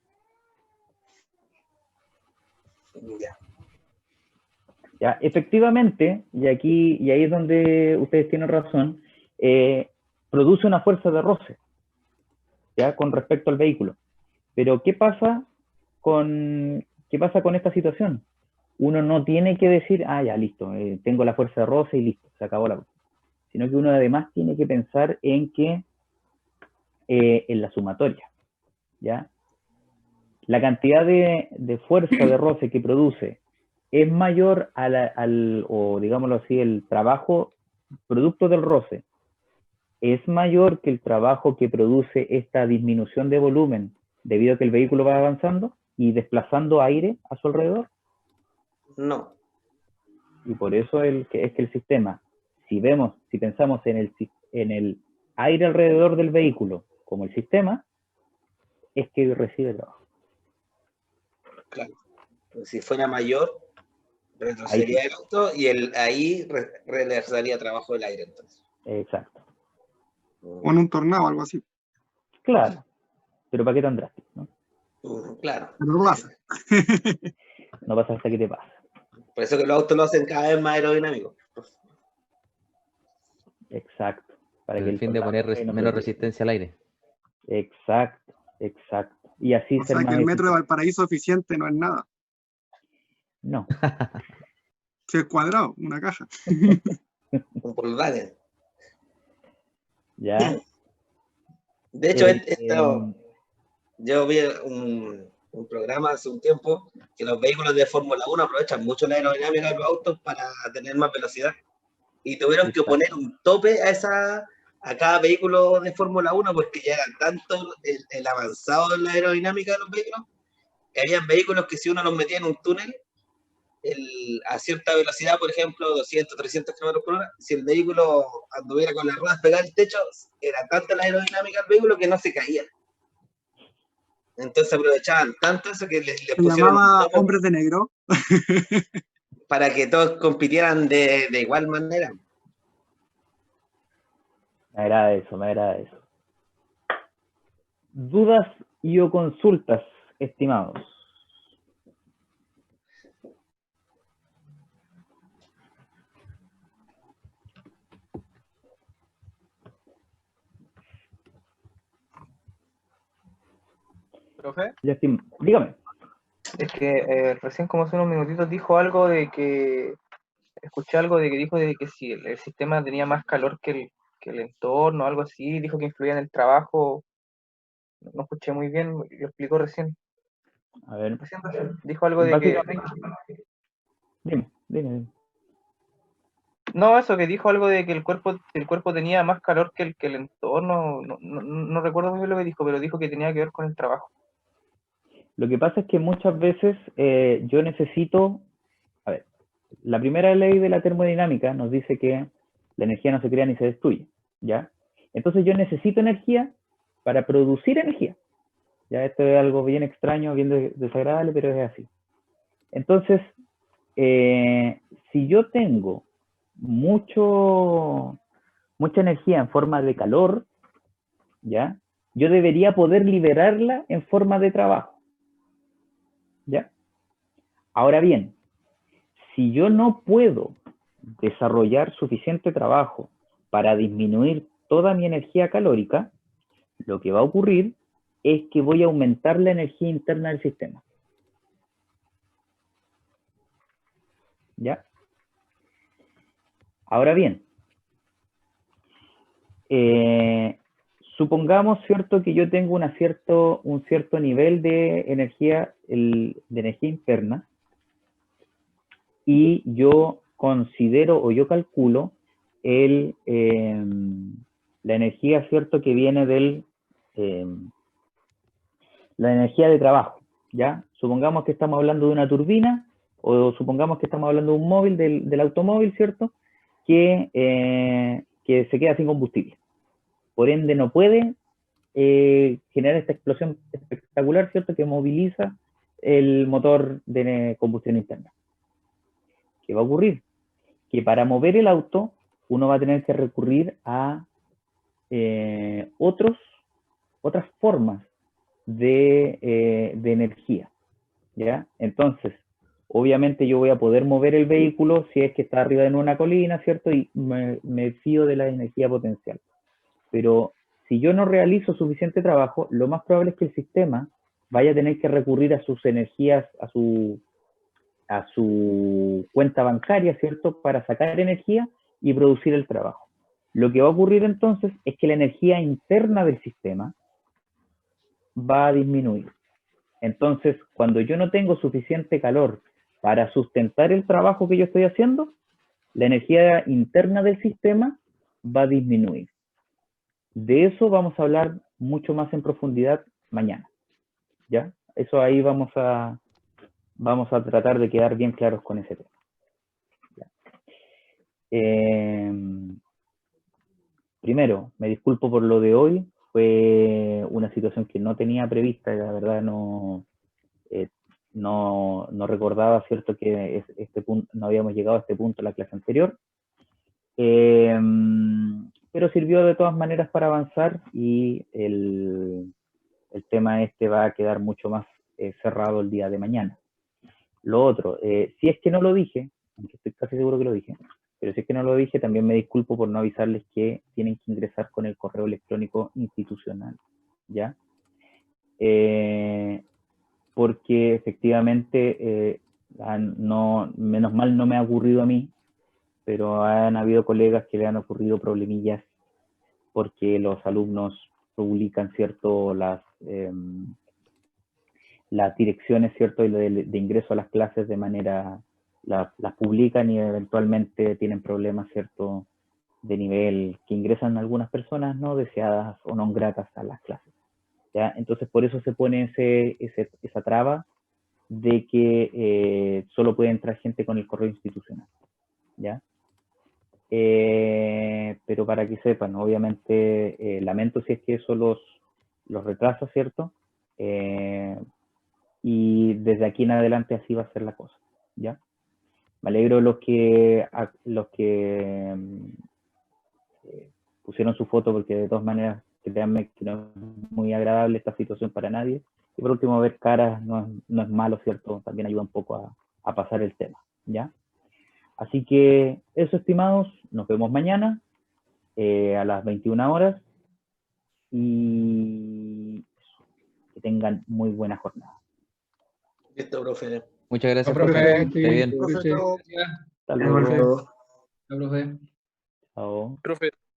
Ya, efectivamente, y ahí es donde ustedes tienen razón, produce una fuerza de roce, ya, con respecto al vehículo. Pero ¿qué pasa con esta situación? Uno no tiene que decir, ya, listo, tengo la fuerza de roce y listo, se acabó la cosa. Sino que uno además tiene que pensar en la sumatoria, ¿ya? La cantidad de fuerza de roce que produce es mayor o digámoslo así, el trabajo producto del roce es mayor que el trabajo que produce esta disminución de volumen debido a que el vehículo va avanzando y desplazando aire a su alrededor. No. Y por eso es que el sistema, si pensamos en el aire alrededor del vehículo como el sistema, es que recibe trabajo. Claro. Si fuera mayor, retrocedería el auto y ahí realizaría trabajo del aire, entonces. Exacto. O en un tornado, algo así. Claro. Pero ¿para qué tan drástico, no? Claro. Pero no pasa. No pasa hasta que te pasa. Por eso que los autos lo hacen cada vez más aerodinámicos. Exacto. Para que el fin de poner menos resistencia al aire. Exacto. Y así o sea que el metro de Valparaíso eficiente no es nada. No. Si es cuadrado, una caja. Un Volkswagen. Ya. De hecho, yo vi un programa hace un tiempo que los vehículos de Fórmula 1 aprovechan mucho la aerodinámica de los autos para tener más velocidad. Y tuvieron que poner un tope a cada vehículo de Fórmula 1 porque ya eran tanto el avanzado en la aerodinámica de los vehículos que habían vehículos que si uno los metía en un túnel a cierta velocidad, por ejemplo, 200, 300 km por hora, si el vehículo anduviera con las ruedas pegadas al techo, era tanta la aerodinámica del vehículo que no se caía. Entonces aprovechaban tanto eso que les pusieron hombres de negro para que todos compitieran de igual manera. Me agrada eso. ¿Dudas y o consultas, estimados? ¿Profe? Dígame. Es que recién como hace unos minutitos dijo algo de que, escuché algo de que dijo de que si el sistema tenía más calor que el entorno, algo así, dijo que influía en el trabajo, no escuché muy bien, lo explicó recién. A ver. Dijo algo de que... Dime. No, eso, que dijo algo de que el cuerpo tenía más calor que el entorno, no recuerdo muy bien lo que dijo, pero dijo que tenía que ver con el trabajo. Lo que pasa es que muchas veces yo necesito, a ver, la primera ley de la termodinámica nos dice que la energía no se crea ni se destruye, ¿ya? Entonces yo necesito energía para producir energía. Ya esto es algo bien extraño, bien desagradable, pero es así. Entonces, si yo tengo mucha energía en forma de calor, ¿ya? Yo debería poder liberarla en forma de trabajo. ¿Ya? Ahora bien, si yo no puedo desarrollar suficiente trabajo para disminuir toda mi energía calórica, lo que va a ocurrir es que voy a aumentar la energía interna del sistema. ¿Ya? Ahora bien, supongamos, ¿cierto?, que yo tengo un cierto nivel de energía interna y yo considero o yo calculo la energía, ¿cierto?, que viene la energía de trabajo, ¿ya? Supongamos que estamos hablando de una turbina o supongamos que estamos hablando de un móvil, del automóvil, ¿cierto?, que se queda sin combustible, por ende no puede generar esta explosión espectacular, ¿cierto?, que moviliza el motor de combustión interna. ¿Qué va a ocurrir? Que para mover el auto uno va a tener que recurrir a otras formas de energía, ¿ya? Entonces, obviamente yo voy a poder mover el vehículo si es que está arriba en una colina, ¿cierto? Y me fío de la energía potencial. Pero si yo no realizo suficiente trabajo, lo más probable es que el sistema vaya a tener que recurrir a sus energías, a su cuenta bancaria, ¿cierto?, para sacar energía y producir el trabajo. Lo que va a ocurrir entonces es que la energía interna del sistema va a disminuir. Entonces, cuando yo no tengo suficiente calor para sustentar el trabajo que yo estoy haciendo, la energía interna del sistema va a disminuir. De eso vamos a hablar mucho más en profundidad mañana, ¿ya? Eso ahí vamos a tratar de quedar bien claros con ese tema. Primero, me disculpo por lo de hoy, fue una situación que no tenía prevista, la verdad no recordaba, ¿cierto?, que este punto, no habíamos llegado a este punto en la clase anterior, pero sirvió de todas maneras para avanzar y el tema este va a quedar mucho más cerrado el día de mañana. Lo otro, si es que no lo dije, aunque estoy casi seguro que lo dije, pero si es que no lo dije, también me disculpo por no avisarles que tienen que ingresar con el correo electrónico institucional, ¿ya? Porque efectivamente, menos mal no me ha ocurrido a mí, pero han habido colegas que le han ocurrido problemillas porque los alumnos publican, ¿cierto?, las direcciones, ¿cierto?, de ingreso a las clases de manera, las publican y eventualmente tienen problemas, ¿cierto?, de nivel que ingresan algunas personas no deseadas o no gratas a las clases, ¿ya? Entonces, por eso se pone esa traba de que solo puede entrar gente con el correo institucional, ¿ya? Pero para que sepan, obviamente, lamento si es que eso los retrasa, ¿cierto? Y desde aquí en adelante así va a ser la cosa, ¿ya? Me alegro los que pusieron su foto, porque de todas maneras, créanme que no es muy agradable esta situación para nadie. Y por último, ver caras no es malo, ¿cierto? También ayuda un poco a pasar el tema, ¿ya? Así que eso, estimados, nos vemos mañana a las 21 horas y que tengan muy buena jornada. Listo, profe. Muchas gracias, profe. Esté bien. Profe, chao. Hasta luego. Chao, profe. Chao. Profe.